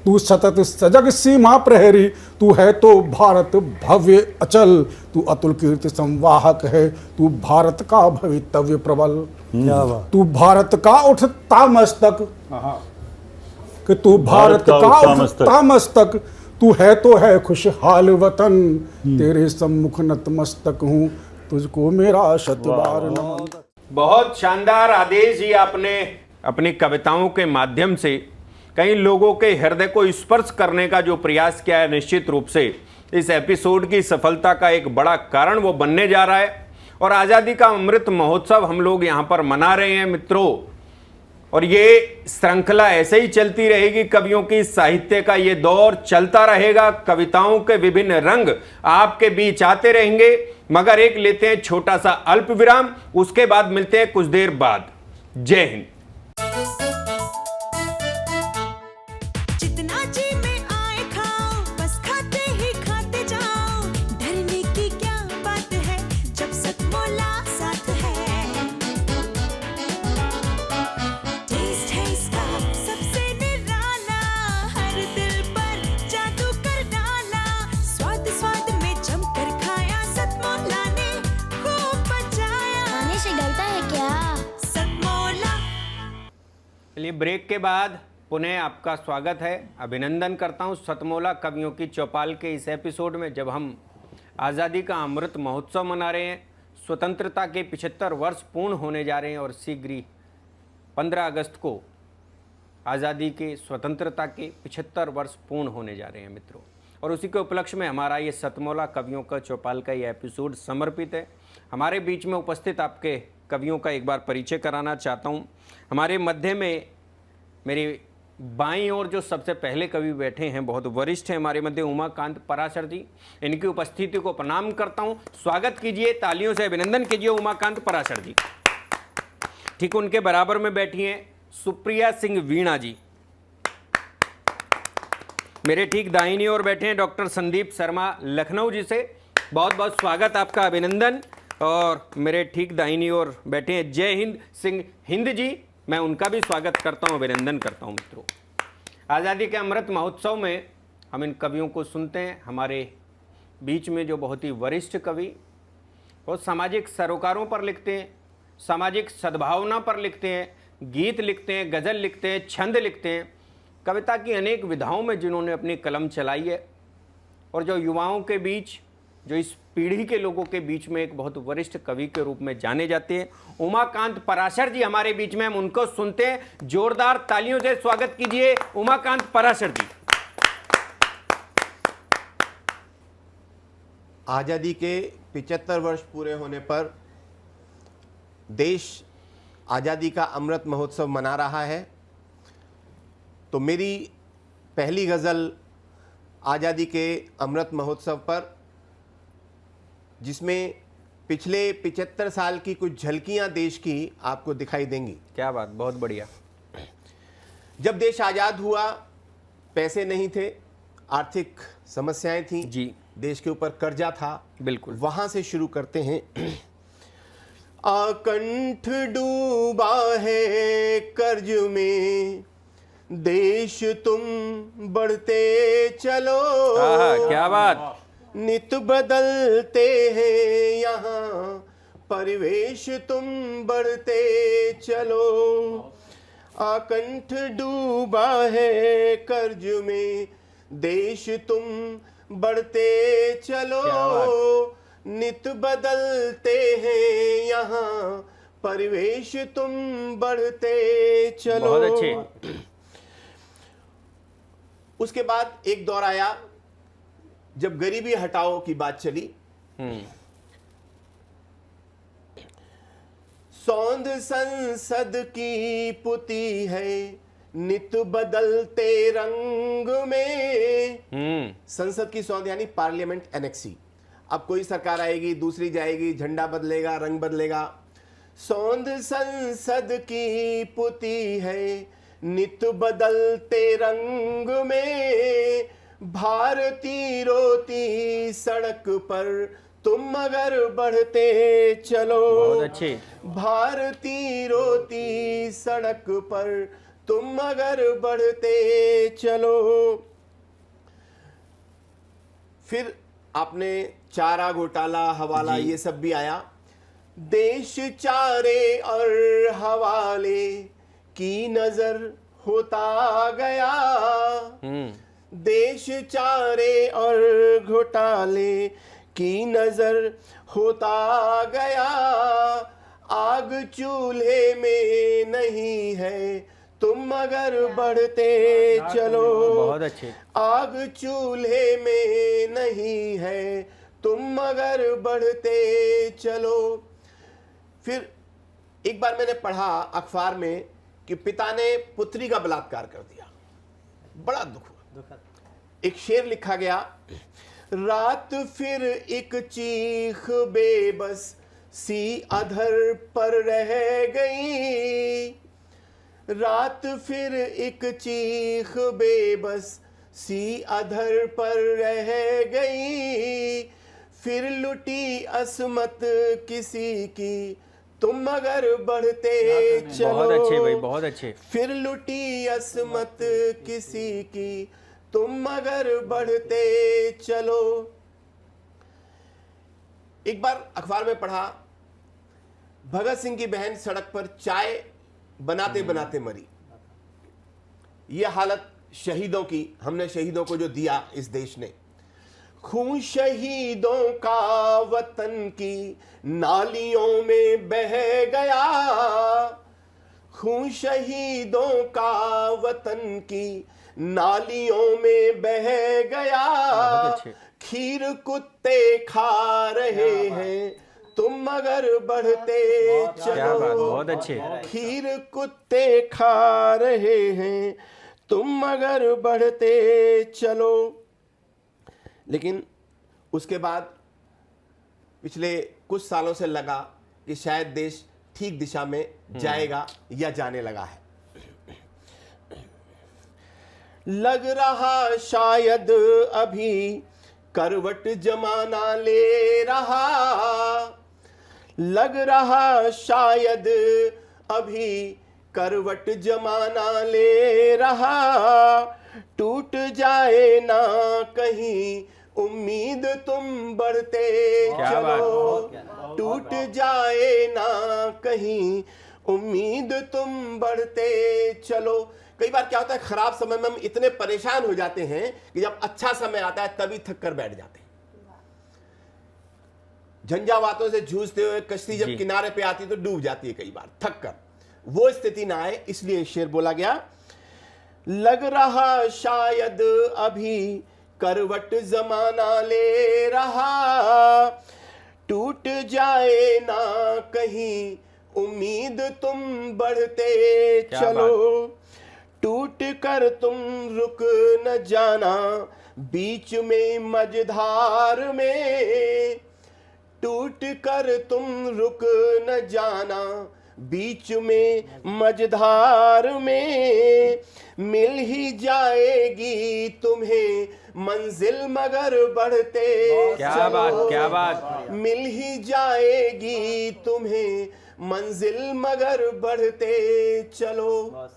तू सतत सजग सीमा प्रहरी, तू है तो भारत भव्य अचल, तू अतुल कीर्ति संवाहक है, तू भारत का भवितव्य प्रबल। तू भारत का उठता मस्तक, कि तू भारत का उठता मस्तक, तू है तो है खुशहाल वतन, तेरे सम्मुख नतमस्तक हूँ, तुझको मेरा शतबार नमन। बहुत शानदार आदेश जी, आपने अपनी कविताओं के माध्यम से कई लोगों के हृदय को स्पर्श करने का जो प्रयास किया है, निश्चित रूप से इस एपिसोड की सफलता का एक बड़ा कारण वो बनने जा रहा है। और आज़ादी का अमृत महोत्सव हम लोग यहाँ पर मना रहे हैं मित्रों, और ये श्रृंखला ऐसे ही चलती रहेगी। कवियों की साहित्य का ये दौर चलता रहेगा, कविताओं के विभिन्न रंग आपके बीच आते रहेंगे। मगर एक लेते हैं छोटा सा अल्प विराम, उसके बाद मिलते हैं कुछ देर बाद। जय हिंद। जितना जी में आए खाओ, बस खाते ही खाते जाओ, डरने की क्या बात है जब सतमोला साथ है। टेस्ट है इसका सबसे निराला, हर दिल पर जादू कर डाला, स्वाद स्वाद में जमकर खाया, सतमोला ने खूब बचाया। खाने से डरता है क्या सतमोला। चलिए ब्रेक के बाद पुनः आपका स्वागत है। अभिनंदन करता हूं सतमोला कवियों की चौपाल के इस एपिसोड में, जब हम आज़ादी का अमृत महोत्सव मना रहे हैं। स्वतंत्रता के 75 वर्ष पूर्ण होने जा रहे हैं और शीघ्र ही 15 अगस्त को आज़ादी के स्वतंत्रता के 75 वर्ष पूर्ण होने जा रहे हैं मित्रों। और उसी के उपलक्ष्य में हमारा ये सतमोला कवियों का चौपाल का ये एपिसोड समर्पित है। हमारे बीच में उपस्थित आपके कवियों का एक बार परिचय कराना चाहता हूँ। हमारे मध्य में मेरी बाईं ओर जो सबसे पहले कवि बैठे हैं, बहुत वरिष्ठ हैं हमारे मध्य, उमाकांत पराशर जी। इनकी उपस्थिति को प्रणाम करता हूं, स्वागत कीजिए, तालियों से अभिनंदन कीजिए उमाकांत पराशर जी। ठीक उनके बराबर में बैठी हैं सुप्रिया सिंह वीणा जी। मेरे ठीक दाहिनी ओर बैठे हैं डॉक्टर संदीप शर्मा लखनऊ जी से, बहुत बहुत स्वागत आपका, अभिनंदन। और मेरे ठीक दाहिनी ओर बैठे हैं जय हिंद सिंह हिंद जी, मैं उनका भी स्वागत करता हूं, अभिनंदन करता हूं मित्रों। आज़ादी के अमृत महोत्सव में हम इन कवियों को सुनते हैं। हमारे बीच में जो बहुत ही वरिष्ठ कवि, वो सामाजिक सरोकारों पर लिखते हैं, सामाजिक सद्भावना पर लिखते हैं, गीत लिखते हैं, गज़ल लिखते हैं, छंद लिखते हैं, कविता की अनेक विधाओं में जिन्होंने अपनी कलम चलाई है। और जो युवाओं के बीच, जो इस पीढ़ी के लोगों के बीच में एक बहुत वरिष्ठ कवि के रूप में जाने जाते हैं, उमाकांत पराशर जी हमारे बीच में, हम उनको सुनते हैं। जोरदार तालियों से स्वागत कीजिए उमाकांत पराशर जी। आज़ादी के 75 वर्ष पूरे होने पर देश आज़ादी का अमृत महोत्सव मना रहा है। तो मेरी पहली गज़ल आज़ादी के अमृत महोत्सव पर, जिसमें पिछले 75 साल की कुछ झलकियां देश की आपको दिखाई देंगी। क्या बात, बहुत बढ़िया। जब देश आज़ाद हुआ, पैसे नहीं थे, आर्थिक समस्याएं थी जी, देश के ऊपर कर्जा था। बिल्कुल, वहां से शुरू करते हैं। आकंठ डूबा है कर्ज में, देश तुम बढ़ते चलो। क्या बात। नित बदलते हैं यहाँ परिवेश, तुम बढ़ते चलो। आकंठ डूबा है कर्ज में, देश तुम बढ़ते चलो। नित बदलते हैं यहाँ परिवेश, तुम बढ़ते चलो। बहुत अच्छे। उसके बाद एक दौर आया जब गरीबी हटाओ की बात चली। सौंध संसद की पुती है, नित बदलते रंग में। संसद की सौंध यानी पार्लियामेंट एनेक्सी। अब कोई सरकार आएगी, दूसरी जाएगी, झंडा बदलेगा, रंग बदलेगा। सौंध संसद की पुती है, नित बदलते रंग में। भारती रोती सड़क पर, तुम अगर बढ़ते चलो। बहुत अच्छे। भारती रोती सड़क पर, तुम अगर बढ़ते चलो। फिर आपने चारा घोटाला, हवाला, ये सब भी आया। देश चारे और हवाले की नजर होता गया, देश चारे और घोटाले की नजर होता गया। आग चूल्हे में नहीं है तुम अगर बढ़ते चलो। बहुत अच्छे। आग चूल्हे में नहीं है तुम अगर बढ़ते चलो। फिर एक बार मैंने पढ़ा अखबार में कि पिता ने पुत्री का बलात्कार कर दिया, बड़ा दुख हुआ। एक शेर लिखा गया, रात फिर एक चीख बेबस सी अधर पर रह गई, रात फिर एक चीख बेबस सी अधर पर रह गई। फिर लुटी असमत किसी की तुम अगर बढ़ते चलो। बहुत अच्छे भाई, बहुत अच्छे। फिर लुटी असमत किसी की तुम अगर बढ़ते चलो। एक बार अखबार में पढ़ा, भगत सिंह की बहन सड़क पर चाय बनाते बनाते मरी। यह हालत शहीदों की, हमने शहीदों को जो दिया इस देश ने। खून शहीदों का वतन की नालियों में बह गया, खून शहीदों का वतन की नालियों में बह गया। खीर कुत्ते खा रहे हैं तुम अगर बढ़ते चलो। बहुत अच्छे। खीर कुत्ते खा रहे हैं तुम अगर बढ़ते चलो। लेकिन उसके बाद पिछले कुछ सालों से लगा कि शायद देश ठीक दिशा में जाएगा या जाने लगा है। लग रहा शायद अभी करवट जमाना ले रहा, लग रहा शायद अभी करवट जमाना ले रहा। टूट जाए ना कहीं उम्मीद तुम बढ़ते चलो, टूट जाए ना कहीं उम्मीद तुम बढ़ते चलो। कई बार क्या होता है, खराब समय में हम इतने परेशान हो जाते हैं कि जब अच्छा समय आता है तभी थक कर बैठ जाते हैं। झंझावातों से जूझते हुए कश्ती जब किनारे पे आती तो डूब जाती है कई बार थक कर। वो स्थिति ना आए इसलिए शेर बोला गया, लग रहा शायद अभी करवट जमाना ले रहा। टूट जाए ना कहीं उम्मीद तुम बढ़ते चलो। टूट कर तुम रुक न जाना बीच में मझधार में, टूट कर तुम रुक न जाना बीच में मझधार में। मिल ही जाएगी तुम्हें मंजिल मगर बढ़ते क्या चलो। बात, क्या बात। मिल ही जाएगी तुम्हें मंजिल मगर बढ़ते चलो।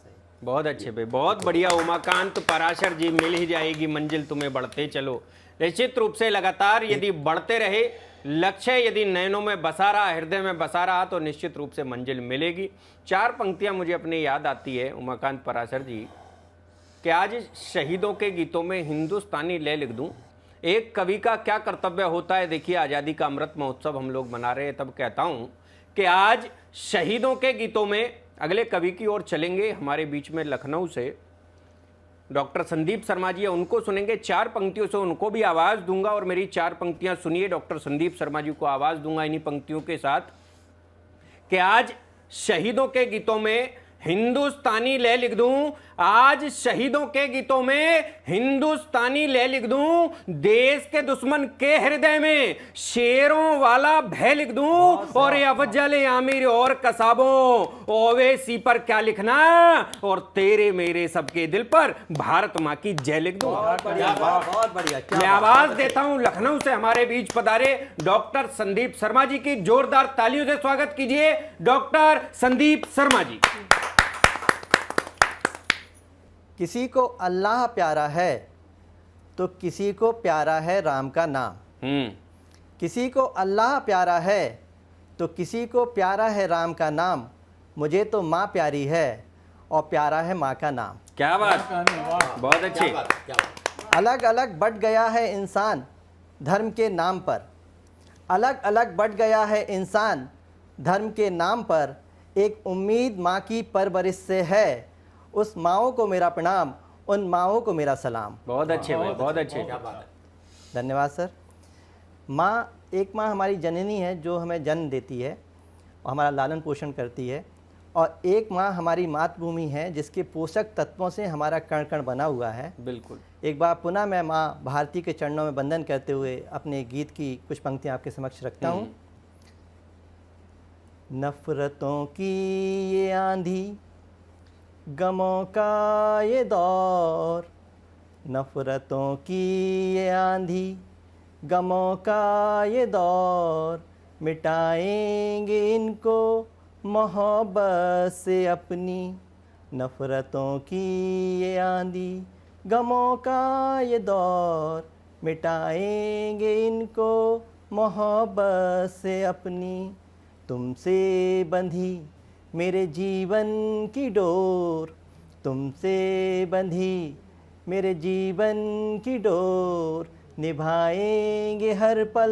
बहुत अच्छे भाई, बहुत बढ़िया उमाकांत पराशर जी। मिल ही जाएगी मंजिल तुम्हें बढ़ते चलो। निश्चित रूप से लगातार यदि बढ़ते रहे, लक्ष्य यदि नयनों में बसा रहा, हृदय में बसा रहा, तो निश्चित रूप से मंजिल मिलेगी। चार पंक्तियां मुझे अपने याद आती है उमाकांत पराशर जी कि आज शहीदों के गीतों में हिंदुस्तानी लय लिख दूं। एक कवि का क्या कर्तव्य होता है। देखिए, आज़ादी का अमृत महोत्सव हम लोग मना रहे हैं, तब कहता हूं कि आज शहीदों के गीतों में अगले कवि की ओर चलेंगे। हमारे बीच में लखनऊ से डॉक्टर संदीप शर्मा जी है, उनको सुनेंगे। चार पंक्तियों से उनको भी आवाज़ दूंगा और मेरी चार पंक्तियां सुनिए। डॉक्टर संदीप शर्मा जी को आवाज़ दूंगा इन्हीं पंक्तियों के साथ कि आज शहीदों के गीतों में हिंदुस्तानी लय लिख दूं। आज शहीदों के गीतों में हिंदुस्तानी लय लिख दूं। देश के दुश्मन के हृदय में शेरों वाला भय लिख दूं। और ये अफजल आमिर और कसाबों ओवैसी पर क्या लिखना, और तेरे मेरे सबके दिल पर भारत मां की जय लिख दूं। बहुत बढ़िया। मैं आवाज देता हूं लखनऊ से हमारे बीच पधारे डॉक्टर संदीप शर्मा जी की। जोरदार तालियों से स्वागत कीजिए डॉक्टर संदीप शर्मा जी। किसी को अल्लाह प्यारा है तो किसी को प्यारा है राम का नाम। किसी को अल्लाह प्यारा है तो किसी को प्यारा है राम का नाम। मुझे तो माँ प्यारी है और प्यारा है माँ का नाम। क्या बात, बहुत अच्छी। अलग अलग बढ़ गया है इंसान धर्म के नाम पर। अलग अलग बढ़ गया है इंसान धर्म के नाम पर। एक उम्मीद माँ की परवरिश से है। उस माँओं को मेरा प्रणाम, उन माँओं को मेरा सलाम। बहुत अच्छे भाई, बहुत अच्छे। धन्यवाद सर। माँ, एक माँ हमारी जननी है जो हमें जन्म देती है और हमारा लालन पोषण करती है, और एक माँ हमारी मातृभूमि है जिसके पोषक तत्वों से हमारा कण कण बना हुआ है। बिल्कुल। एक बार पुनः मैं माँ भारती के चरणों में वंदन करते हुए अपने गीत की कुछ पंक्तियाँ आपके समक्ष रखता हूँ। नफरतों की ये आंधी, गमों का ये दौर, नफरतों की ये आंधी, गमों का ये दौर, मिटाएंगे इनको मोहब्बत से अपनी। नफरतों की ये आंधी, गमों का ये दौर, मिटाएंगे इनको मोहब्बत से अपनी। तुमसे बंधी मेरे जीवन की डोर, तुमसे बंधी मेरे जीवन की डोर, निभाएंगे हर पल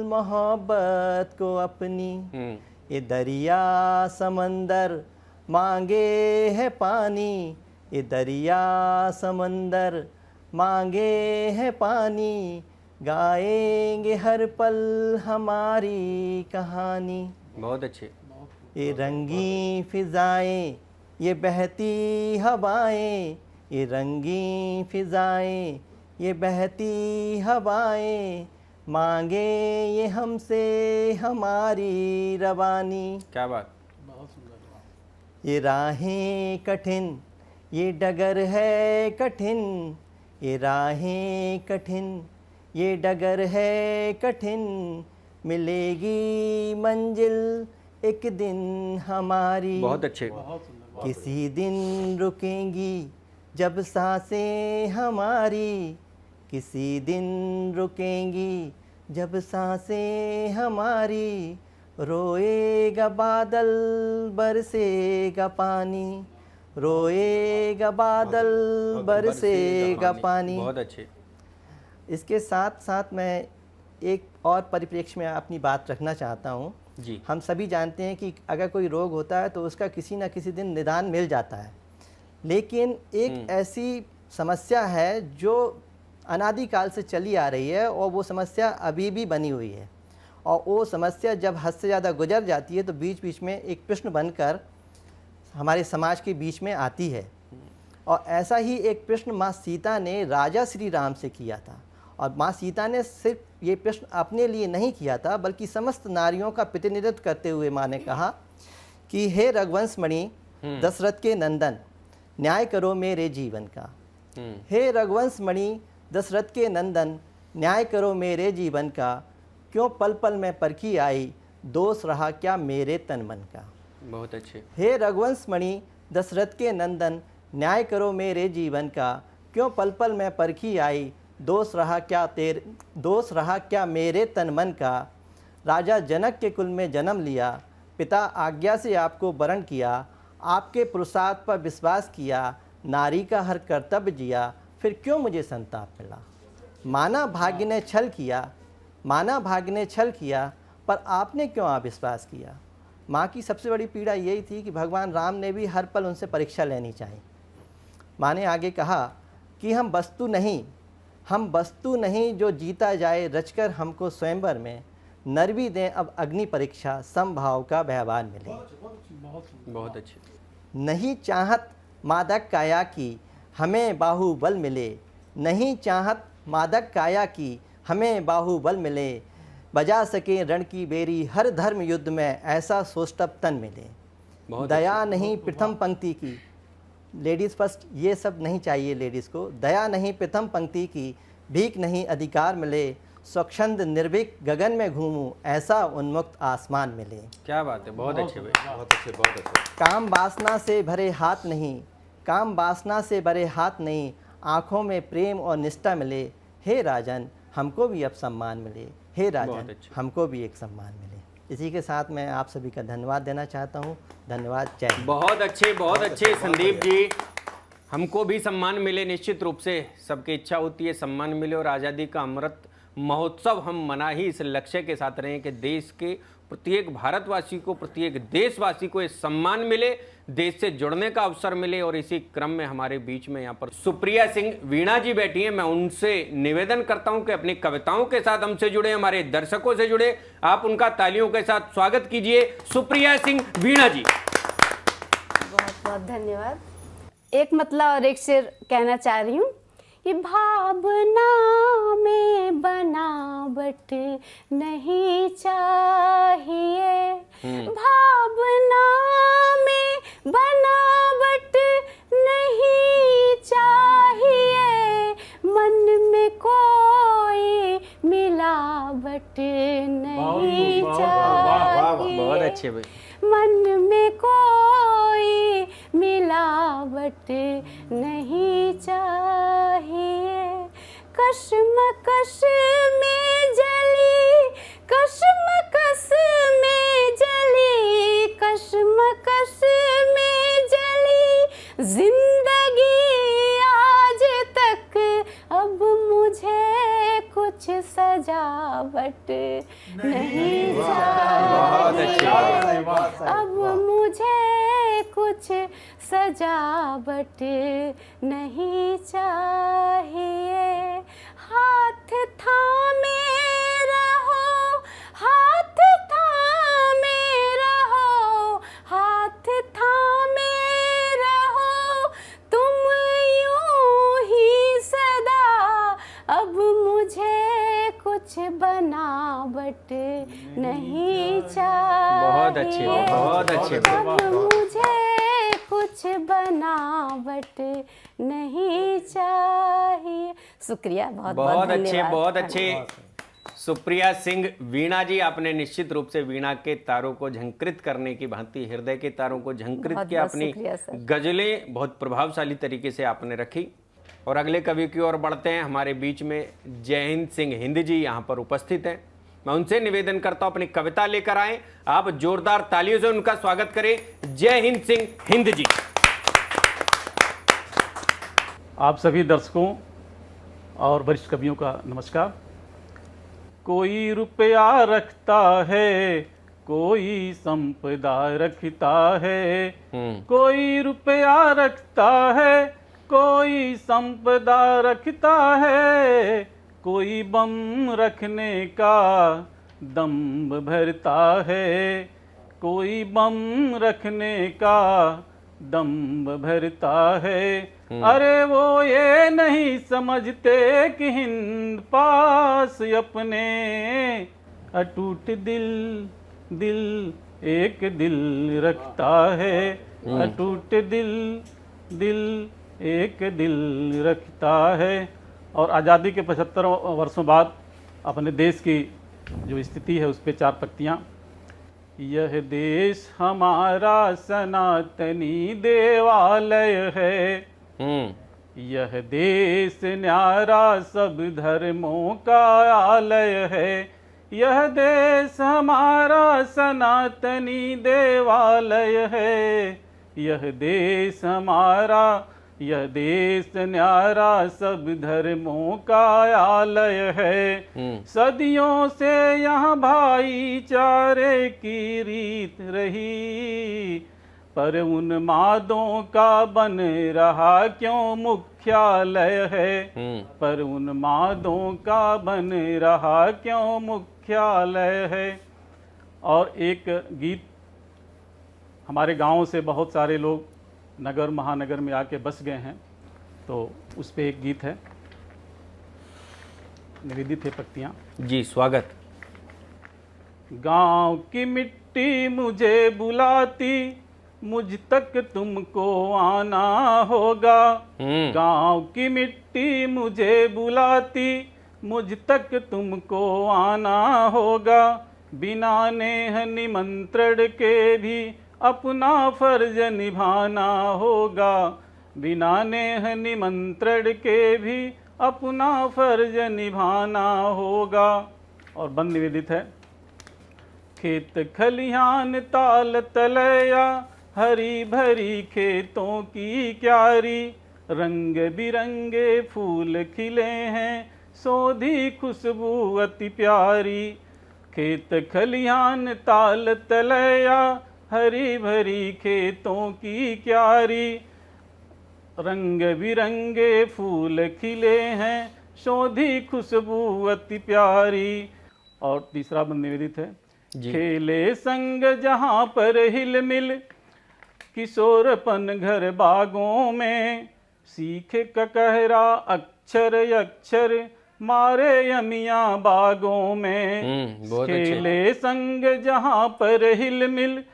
मोहब्बत को अपनी। ये दरिया समंदर मांगे है पानी, ये दरिया समंदर मांगे है पानी, गाएंगे हर पल हमारी कहानी। बहुत अच्छे। ये रंगी फिजाएं, ये बहती हवाएं, ये रंगी फिजाएं, ये बहती हवाएं, मांगे ये हमसे हमारी रवानी। क्या बात। ये राहें कठिन, ये डगर है कठिन, ये राहें कठिन, ये डगर है कठिन, मिलेगी मंजिल एक दिन हमारी। बहुत अच्छे। किसी दिन रुकेंगी जब सांसें हमारी, किसी दिन रुकेंगी जब सांसें हमारी, रोएगा बादल बरसेगा पानी, रोएगा बादल बरसेगा पानी। बहुत अच्छे। इसके साथ साथ मैं एक और परिप्रेक्ष्य में अपनी बात रखना चाहता हूँ जी। हम सभी जानते हैं कि अगर कोई रोग होता है तो उसका किसी न किसी दिन निदान मिल जाता है, लेकिन एक ऐसी समस्या है जो अनादिकाल से चली आ रही है और वो समस्या अभी भी बनी हुई है, और वो समस्या जब हद से ज़्यादा गुजर जाती है तो बीच बीच में एक प्रश्न बनकर हमारे समाज के बीच में आती है। और ऐसा ही एक प्रश्न माँ सीता ने राजा श्री राम से किया था, और माँ सीता ने सिर्फ ये प्रश्न अपने लिए नहीं किया था बल्कि समस्त नारियों का प्रतिनिधित्व करते हुए माँ ने कहा कि हे रघुवंश मणि दशरथ के नंदन, न्याय करो मेरे जीवन का। हे रघुवंश मणि दशरथ के नंदन, न्याय करो मेरे जीवन का, क्यों पल पल में परखी आई, दोष रहा क्या मेरे तन मन का। बहुत अच्छे। हे रघुवंश मणि दशरथ के नंदन, न्याय करो मेरे जीवन का, क्यों पल पल में परखी आई, दोष रहा क्या मेरे तन मन का। राजा जनक के कुल में जन्म लिया, पिता आज्ञा से आपको वरण किया, आपके पुरुषार्थ पर विश्वास किया, नारी का हर कर्तव्य जिया, फिर क्यों मुझे संताप मिला। माना भाग्य ने छल किया, माना भाग्य ने छल किया, पर आपने क्यों अविश्वास किया। माँ की सबसे बड़ी पीड़ा यही थी कि भगवान राम ने भी हर पल उनसे परीक्षा लेनी चाहिए। माँ ने आगे कहा कि हम वस्तु नहीं जो जीता जाए रचकर हमको स्वयंवर में, नर भी दें अब अग्नि परीक्षा, समभाव का व्यवहार मिले। बहुत अच्छे। नहीं चाहत मादक काया की हमें बाहुबल मिले, नहीं चाहत मादक काया की हमें बाहुबल मिले, बजा सके रण की बेरी हर धर्म युद्ध में ऐसा सोष्टप तन मिले। दया नहीं प्रथम पंक्ति की, लेडीज़ फर्स्ट, ये सब नहीं चाहिए लेडीज़ को। दया नहीं प्रथम पंक्ति की, भीख नहीं अधिकार मिले, स्वच्छंद निर्भीक गगन में घूमूं ऐसा उन्मुक्त आसमान मिले। क्या बात है। बहुत अच्छे भाई। बहुत अच्छे, बहुत अच्छे। काम वासना से भरे हाथ नहीं, काम वासना से भरे हाथ नहीं, आँखों में प्रेम और निष्ठा मिले। हे राजन हमको भी अब सम्मान मिले, हे राजन हमको भी एक सम्मान मिले। इसी के साथ मैं आप सभी का धन्यवाद देना चाहता हूँ। धन्यवाद, जय हिंद। बहुत अच्छे संदीप जी। हमको भी सम्मान मिले, निश्चित रूप से सबकी इच्छा होती है सम्मान मिले, और आज़ादी का अमृत महोत्सव हम मना ही इस लक्ष्य के साथ रहे कि देश के प्रत्येक भारतवासी को, प्रत्येक देशवासी को ये सम्मान मिले, देश से जुड़ने का अवसर मिले। और इसी क्रम में हमारे बीच में यहाँ पर सुप्रिया सिंह वीणा जी बैठी हैं। मैं उनसे निवेदन करता हूँ कि अपनी कविताओं के साथ हमसे जुड़े, हमारे दर्शकों से जुड़े। आप उनका तालियों के साथ स्वागत कीजिए, सुप्रिया सिंह वीणा जी। बहुत बहुत धन्यवाद। एक मतला और एक शेर कहना चाह रही हूँ कि भावना में बनावट नहीं चाहिए, भावना में बनावट नहीं चाहिए, मन में कोई मिलावट नहीं चाहिए। बहुत अच्छे भाई। मन में कोई मिलावट नहीं चाहिए, कश्मकश में जली, कश्मकश में जली, कश्मकश में जली जिंदगी आज तक, अब मुझे कुछ सजावट नहीं चाहिए, अब मुझे कुछ सजावट नहीं चाहिए। हाथ थामे रहो, हाथ थामे रहो, हाथ थामे रहो तुम यूं ही सदा, अब मुझे कुछ बनावट नहीं चाहिए। बहुत अच्छे, बहुत अच्छे। अब मुझे कुछ बनावट नहीं चाहिए। शुक्रिया, बहुत बहुत अच्छे, धन्यवाद। बहुत अच्छे। सुप्रिया सिंह वीणा जी, आपने निश्चित रूप से वीणा के तारों को झंकृत करने की भांति हृदय के तारों को झंकृत बहुत किया। बहुत अपनी शुक्रिया सर। गजलें बहुत प्रभावशाली तरीके से आपने रखी। और अगले कवि की ओर बढ़ते हैं। हमारे बीच में जय हिंद सिंह हिंद जी यहाँ पर उपस्थित हैं। मैं उनसे निवेदन करता हूँ अपनी कविता लेकर आए। आप जोरदार तालियों से उनका स्वागत करें। जय हिंद सिंह हिंद जी। आप सभी दर्शकों और वरिष्ठ कवियों का नमस्कार। कोई रुपया रखता है, कोई संपदा रखता है, कोई रुपया रखता है, कोई संपदा रखता है, कोई बम रखने का दम्भ भरता है, कोई बम रखने का दम्भ भरता है। अरे वो ये नहीं समझते कि हिंद पास अपने अटूट दिल, दिल एक दिल रखता है, अटूट दिल, दिल एक दिल रखता है। और आज़ादी के 75 वर्षों बाद अपने देश की जो स्थिति है उस पर 4 पंक्तियाँ। यह देश हमारा सनातनी देवालय है, यह देश न्यारा सब धर्मों का आलय है, यह देश हमारा सनातनी देवालय है, यह देश हमारा, यह देश न्यारा सब धर्मों का आलय है। सदियों से यहाँ भाईचारे की रीत रही, पर उन्मादों का बन रहा क्यों मुख्यालय है, पर उन्मादों का बन रहा क्यों मुख्यालय है। और एक गीत, हमारे गांव से बहुत सारे लोग नगर महानगर में आके बस गए हैं, तो उस पे एक गीत है, निवेदित है पंक्तियाँ। जी स्वागत। गांव की मिट्टी मुझे बुलाती, मुझ तक तुमको आना होगा, गांव की मिट्टी मुझे बुलाती, मुझ तक तुमको आना होगा, बिना नेह निमंत्रण के भी अपना फर्ज निभाना होगा, बिना नेह निमंत्रण के भी अपना फर्ज निभाना होगा। और बंद निवेदित है। खेत खलिहान ताल तलैया, हरी भरी खेतों की क्यारी, रंग बिरंगे फूल खिले हैं, सोधी खुशबू अति प्यारी। खेत खलिहान ताल तलैया, हरी भरी खेतों की क्यारी, रंग बिरंगे फूल खिले हैं, शोधी खुशबू अति प्यारी। और तीसरा बंद निवेदित है। खेले संग जहाँ पर हिल मिल, किशोरपन घर बागों में, सीखे ककहरा अक्षर अक्षर, मारे यमियाँ बागों में। खेले संग जहाँ पर हिल मिल,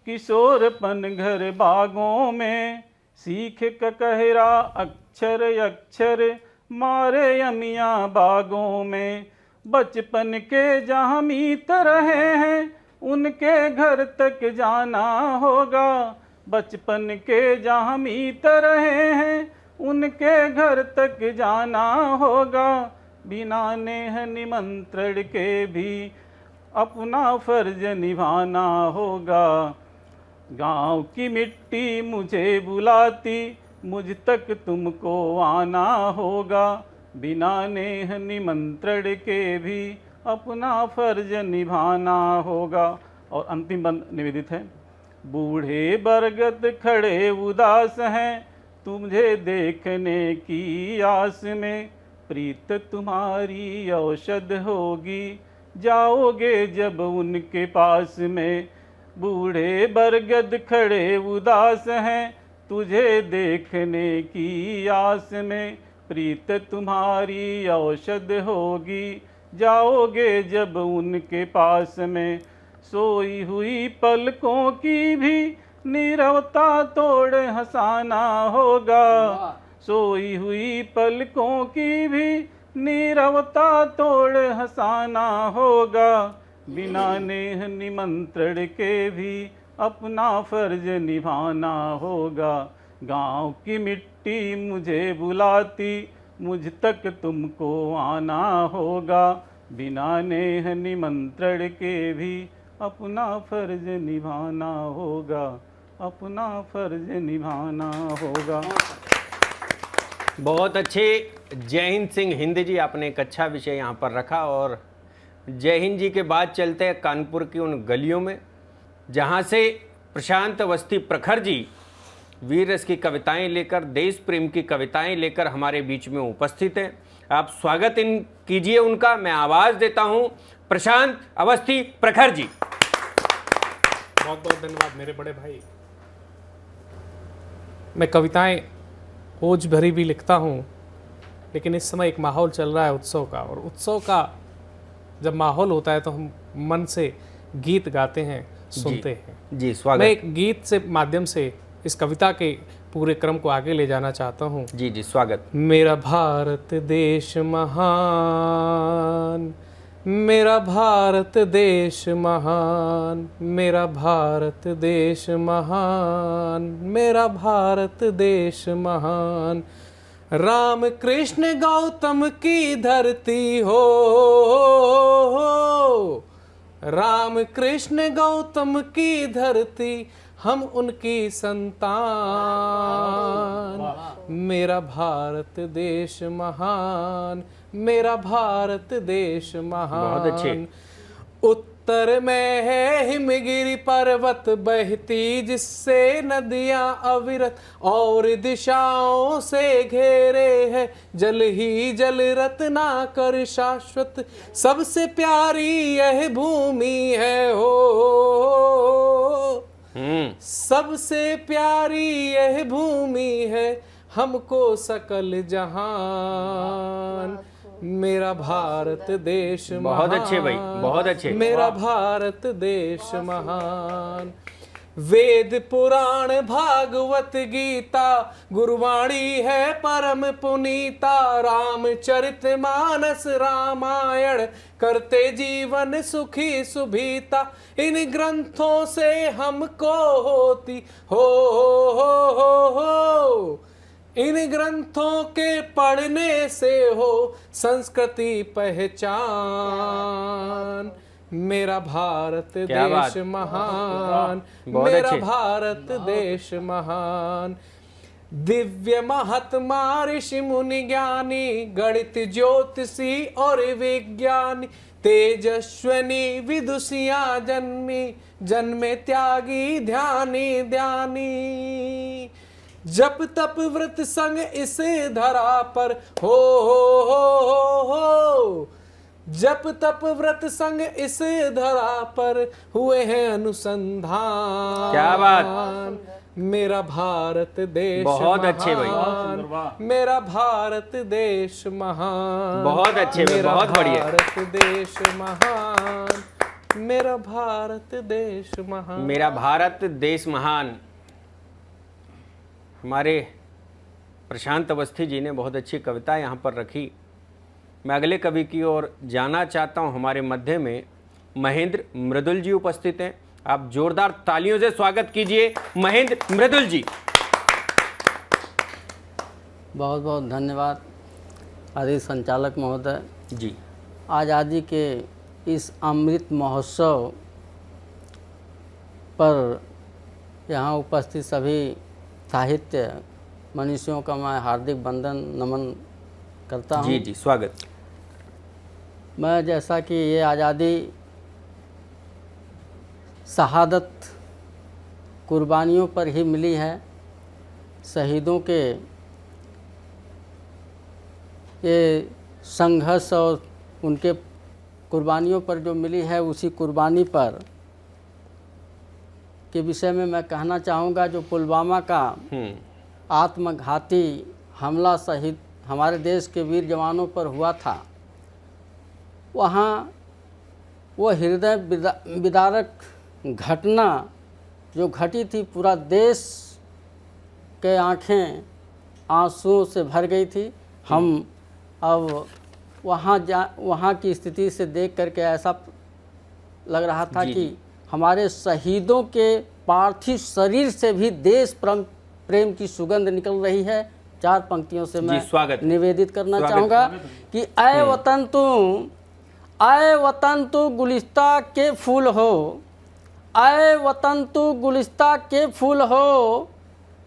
किशोरपन घर बागों में, सीखे ककहरा अक्षर अक्षर, मारे यमियाँ बागों में। बचपन के जहाँ मीत रहे हैं, उनके घर तक जाना होगा। बचपन के जहाँ मीत रहे हैं, उनके घर तक जाना होगा। बिना नेह निमंत्रण के भी अपना फर्ज निभाना होगा। गांव की मिट्टी मुझे बुलाती, मुझ तक तुमको आना होगा। बिना नेह निमंत्रण के भी अपना फर्ज निभाना होगा। और अंतिम बंद निवेदित है। बूढ़े बरगद खड़े उदास हैं, तुझे देखने की आस में, प्रीत तुम्हारी औषध होगी, जाओगे जब उनके पास में। बूढ़े बरगद खड़े उदास हैं, तुझे देखने की आस में, प्रीत तुम्हारी औषध होगी, जाओगे जब उनके पास में। सोई हुई पलकों की भी नीरवता तोड़ हंसाना होगा। सोई हुई पलकों की भी नीरवता तोड़ हंसाना होगा। बिना नेह निमंत्रण के भी अपना फर्ज निभाना होगा। गांव की मिट्टी मुझे बुलाती, मुझ तक तुमको आना होगा। बिना नेह निमंत्रण के भी अपना फर्ज निभाना होगा। अपना फर्ज निभाना होगा। बहुत अच्छे। जय हिंद सिंह हिंद जी, आपने एक अच्छा विषय यहाँ पर रखा। और जय हिंद जी के बाद चलते हैं कानपुर की उन गलियों में, जहाँ से प्रशांत अवस्थी प्रखर जी वीर रस की कविताएं लेकर, देश प्रेम की कविताएं लेकर हमारे बीच में उपस्थित हैं। आप स्वागत कीजिए उनका। मैं आवाज़ देता हूं प्रशांत अवस्थी प्रखर जी। बहुत बहुत धन्यवाद मेरे बड़े भाई। मैं कविताएं ओज भरी भी लिखता हूं, लेकिन इस समय एक माहौल चल रहा है उत्सव का, और उत्सव का जब माहौल होता है तो हम मन से गीत गाते हैं, सुनते हैं। जी स्वागत। मैं एक गीत से माध्यम से इस कविता के पूरे क्रम को आगे ले जाना चाहता हूँ। जी जी स्वागत। मेरा भारत देश महान, मेरा भारत देश महान, मेरा भारत देश महान, मेरा भारत देश महान। राम कृष्ण गौतम की धरती हो, राम कृष्ण गौतम की धरती, हम उनकी संतान। मेरा भारत देश महान, मेरा भारत देश महान। बहुत अच्छे। उत्तर में है हिमगिरी पर्वत बहती, जिससे नदियां अविरत और दिशाओं से घेरे है, जल ही जल रत्ना कर शाश्वत, सबसे प्यारी यह भूमि है हो। सबसे प्यारी यह भूमि है, हमको सकल जहान। मेरा भारत देश महान, बहुत अच्छे भाई, बहुत अच्छे। मेरा भारत देश महान। वेद पुराण भागवत गीता, गुरुवाणी है परम पुनीता, रामचरितमानस रामायण, करते जीवन सुखी सुभीता, इन ग्रंथों से हमको होती हो। इन ग्रंथों के पढ़ने से हो संस्कृति पहचान। मेरा भारत क्या बात? देश महान, बहुत मेरा अच्छे। भारत देश महान। दिव्य महात्मा ऋषि मुनि ज्ञानी, गणित ज्योतिषी और विज्ञानी, तेजस्विनी विदुषियां जन्मी, जन्मे त्यागी ध्यानी ध्यानी। जप तप व्रत संग इस धरा पर हो। जप तप व्रत संग इस धरा पर हुए हैं अनुसंधान। क्या बात? मेरा भारत देश बहुत अच्छे भाई। महान, मेरा भारत देश महान। बहुत अच्छे भाई, मेरा बहुत बढ़िया। भारत देश महान, मेरा भारत देश महान। मेरा भारत देश महान। हमारे प्रशांत अवस्थी जी ने बहुत अच्छी कविता यहाँ पर रखी। मैं अगले कवि की ओर जाना चाहता हूँ। हमारे मध्य में महेंद्र मृदुल जी उपस्थित हैं। आप जोरदार तालियों से स्वागत कीजिए महेंद्र मृदुल जी। बहुत बहुत धन्यवाद आदि संचालक महोदय जी। आज़ादी के इस अमृत महोत्सव पर यहाँ उपस्थित सभी साहित्य मनीषियों का मैं हार्दिक वंदन नमन करता हूँ। जी जी, स्वागत। मैं जैसा कि ये आज़ादी शहादत कुर्बानियों पर ही मिली है, शहीदों के ये संघर्ष और उनके कुर्बानियों पर जो मिली है, उसी कुर्बानी पर के विषय में मैं कहना चाहूँगा। जो पुलवामा का आत्मघाती हमला शहीद हमारे देश के वीर जवानों पर हुआ था, वहाँ वो हृदय विदारक घटना जो घटी थी, पूरा देश के आंखें आंसुओं से भर गई थी। हम अब वहाँ की स्थिति से देख करके ऐसा लग रहा था कि हमारे शहीदों के पार्थिव शरीर से भी देश प्रेम की सुगंध निकल रही है। चार पंक्तियों से मैं निवेदित करना चाहूँगा कि ऐ वतन तू गुलिस्ता के फूल हो, ऐ वतन तू गुलिस्ता के फूल हो,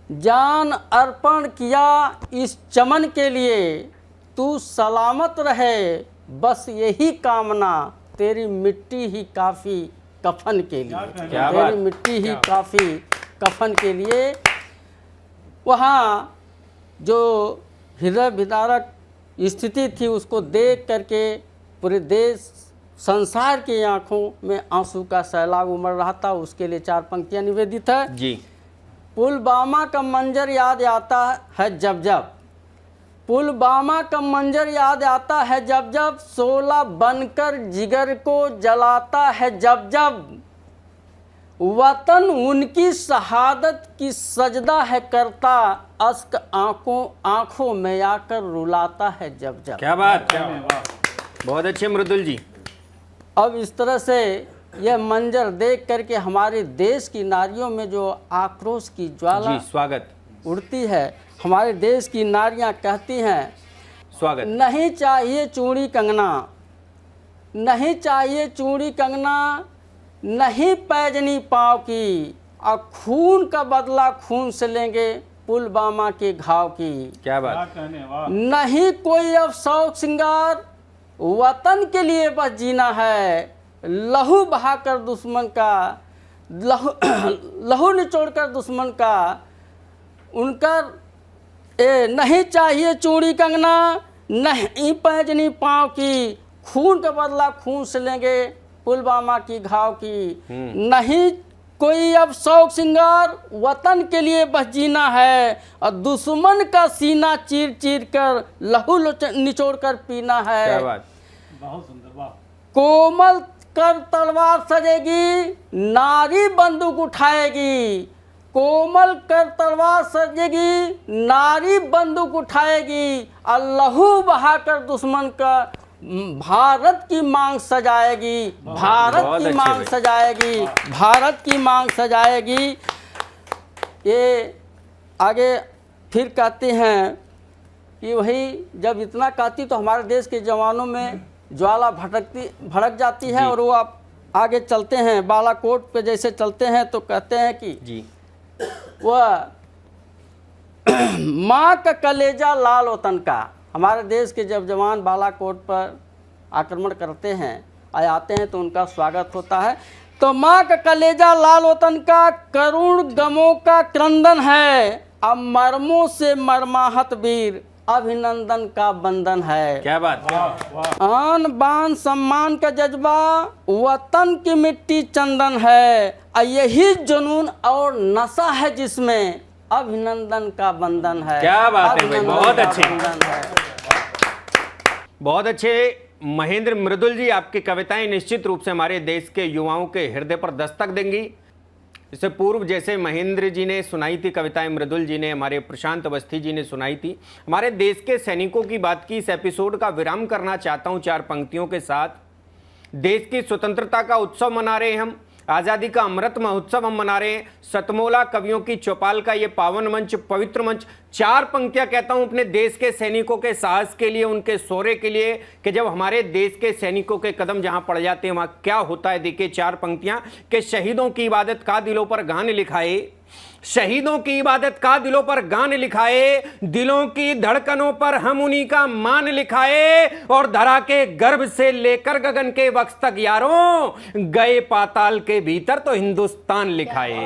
जान अर्पण किया इस चमन के लिए, तू सलामत रहे बस यही कामना, तेरी मिट्टी ही काफ़ी कफन के लिए, तेरी मिट्टी ही काफ़ी कफन के लिए। वहाँ जो हृदय विदारक स्थिति थी, उसको देख करके पूरे देश संसार की आंखों में आंसू का सैलाब उमड़ रहा था। उसके लिए चार पंक्तियाँ निवेदित है जी। पुलवामा का मंजर याद आता है जब जब, पुलवामा का मंजर याद आता है जब जब, शोला बनकर जिगर को जलाता है जब जब, वतन उनकी शहादत की सजदा है करता, अश्क आंखों में आकर रुलाता है जब जब। क्या बात, बहुत अच्छे मृदुल जी। अब इस तरह से यह मंजर देख करके हमारे देश की नारियों में जो आक्रोश की ज्वाला जी, स्वागत उड़ती है। हमारे देश की नारियां कहती हैं, स्वागत, नहीं चाहिए चूड़ी कंगना, नहीं चाहिए चूड़ी कंगना, नहीं पैजनी पाँव की, और खून का बदला खून से लेंगे पुलवामा के घाव की। क्या बात, नहीं कोई अब शौक श्रृंगार, वतन के लिए बस जीना है, लहू बहाकर दुश्मन का, लहू निचोड़कर दुश्मन का, उनका नहीं चाहिए चूड़ी कंगना, नहीं पैजनी पाँव की, खून का बदला खून से लेंगे पुलवामा की घाव की। नहीं कोई अब शौक श्रृंगार, वतन के लिए बस जीना है, और दुश्मन का सीना चीर चीर कर लहू निचोड़ कर पीना है। क्या बात, बहुत सुंदर, वाह। कोमल कर तलवार सजेगी, नारी बंदूक उठाएगी, कोमल कर तलवार सजेगी, नारी बंदूक उठाएगी, और लहू बहाकर दुश्मन का भारत की मांग सजाएगी, भारत की मांग सजाएगी, भारत की मांग सजाएगी। ये आगे फिर कहते हैं कि वही जब इतना कहती तो हमारे देश के जवानों में ज्वाला भड़क जाती है और वो आप आगे चलते हैं बालाकोट पे जैसे चलते हैं तो कहते हैं कि जी वह माँ का कलेजा लाल वतन का। हमारे देश के जब जवान बालाकोट पर आक्रमण करते हैं आते हैं तो उनका स्वागत होता है। तो माँ का कलेजा लाल वतन का, करुण गमों का क्रंदन है, अब मर्मों से मर्माहत वीर, अभिनंदन का बंधन है। क्या बात। आन बान सम्मान का जज्बा, वतन की मिट्टी चंदन है, यही जुनून और नशा है जिसमें अभिनंदन का बंधन है। क्या बात है भाई, बहुत अभिनंदन अच्छे, का बंधन है। बहुत अच्छे महेंद्र मृदुल जी, आपकी कविताएं निश्चित रूप से हमारे देश के युवाओं के हृदय पर दस्तक देंगी। इससे पूर्व जैसे महेंद्र जी ने सुनाई थी कविताएं, मृदुल जी ने, हमारे प्रशांत अवस्थी जी ने सुनाई थी, हमारे देश के सैनिकों की बात की। इस एपिसोड का विराम करना चाहता हूं 4 पंक्तियों के साथ। देश की स्वतंत्रता का उत्सव मना रहे हैं हम, आज़ादी का अमृत महोत्सव हम मना रहे हैं, सतमोला कवियों की चौपाल का ये पावन मंच, पवित्र मंच। 4 पंक्तियां कहता हूं अपने देश के सैनिकों के साहस के लिए, उनके शौर्य के लिए, कि जब हमारे देश के सैनिकों के कदम जहां पड़ जाते हैं वहां क्या होता है। देखिए 4 पंक्तियां कि शहीदों की इबादत का दिलों पर गान लिखाए, शहीदों की इबादत का दिलों पर गान लिखाए, दिलों की धड़कनों पर हम उन्हीं का मान लिखाए, और धरा के गर्भ से लेकर गगन के वक्ष तक यारों गए पाताल के भीतर तो हिंदुस्तान लिखाए।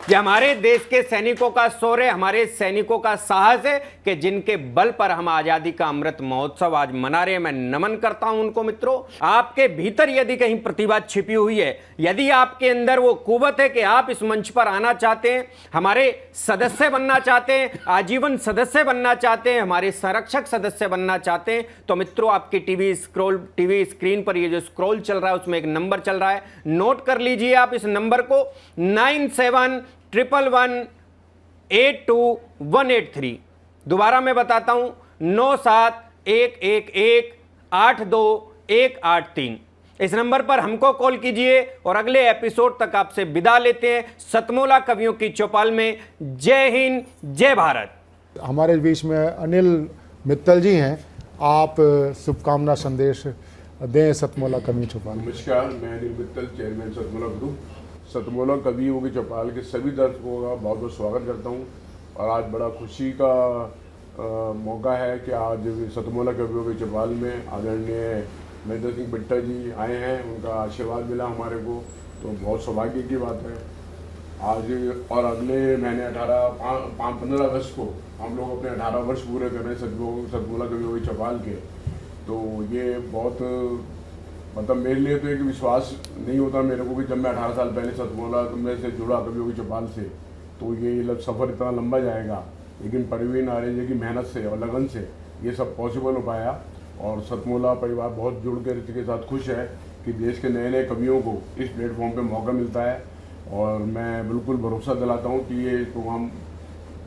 ये हमारे देश के सैनिकों का शौर्य, हमारे सैनिकों का साहस है कि जिनके बल पर हम आजादी का अमृत महोत्सव आज मना रहे हैं। मैं नमन करता हूं उनको। मित्रों, आपके भीतर यदि कहीं प्रतिभा छिपी हुई है, यदि आपके अंदर वो कुवत है कि आप इस मंच पर आना चाहते हैं, हमारे सदस्य बनना चाहते हैं, आजीवन सदस्य बनना चाहते हैं, हमारे संरक्षक सदस्य बनना चाहते हैं, तो मित्रों आपकी टीवी स्क्रीन पर ये जो स्क्रॉल चल रहा है उसमें एक नंबर चल रहा है, नोट कर लीजिए आप इस नंबर को, 9711812183। दोबारा मैं बताता हूं, 9711182183। इस नंबर पर हमको कॉल कीजिए और अगले एपिसोड तक आपसे विदा लेते हैं सतमोला कवियों की चौपाल में। जय हिंद, जय भारत। हमारे बीच में अनिल मित्तल जी हैं, आप शुभकामना संदेश दें सतमोला कवियों की चौपाल। नमस्कार, मैं अनिल मित्तल, चेयरमैन सतमोला ग्रुप, सतमोला कवियों की चौपाल के सभी दर्शकों का बहुत बहुत स्वागत करता हूं। और आज बड़ा खुशी का मौका है कि आज सतमोला कवियों की चौपाल में आदरणीय महेंद्र सिंह बिट्टा जी आए हैं, उनका आशीर्वाद मिला हमारे को, तो बहुत सौभाग्य की बात है आज। और अगले महीने 15 अगस्त को हम लोग अपने 18 वर्ष पूरे कर रहे हैं सतमोला कवियों की चौपाल के। तो ये बहुत मतलब मेरे लिए तो एक विश्वास नहीं होता मेरे को कि जब मैं 18 साल पहले सतमोला में से जुड़ा कवियों की चौपाल से, तो ये सफ़र इतना लंबा जाएगा, लेकिन परवीन आर्य जी की मेहनत से और लगन से ये सब पॉसिबल हो पाया। और सतमोला परिवार बहुत जुड़ कर इसके साथ खुश है कि देश के नए नए कवियों को इस प्लेटफॉर्म पे मौका मिलता है। और मैं बिल्कुल भरोसा दिलाता हूँ कि ये प्रोग्राम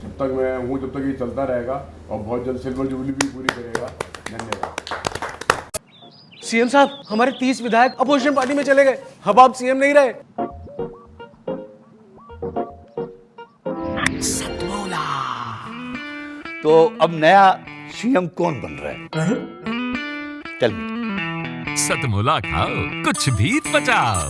जब तक मैं हूँ जब तक ये चलता रहेगा और बहुत जल्द सिल्वर जुबली भी पूरी करेगा। धन्यवाद। सीएम साहब, हमारे 30 विधायक अपोजिशन पार्टी में चले गए, अब आप सीएम नहीं रहे। सतमोला। तो अब नया सीएम कौन बन रहा है? चल सतमोला खाओ, कुछ भी बचाओ।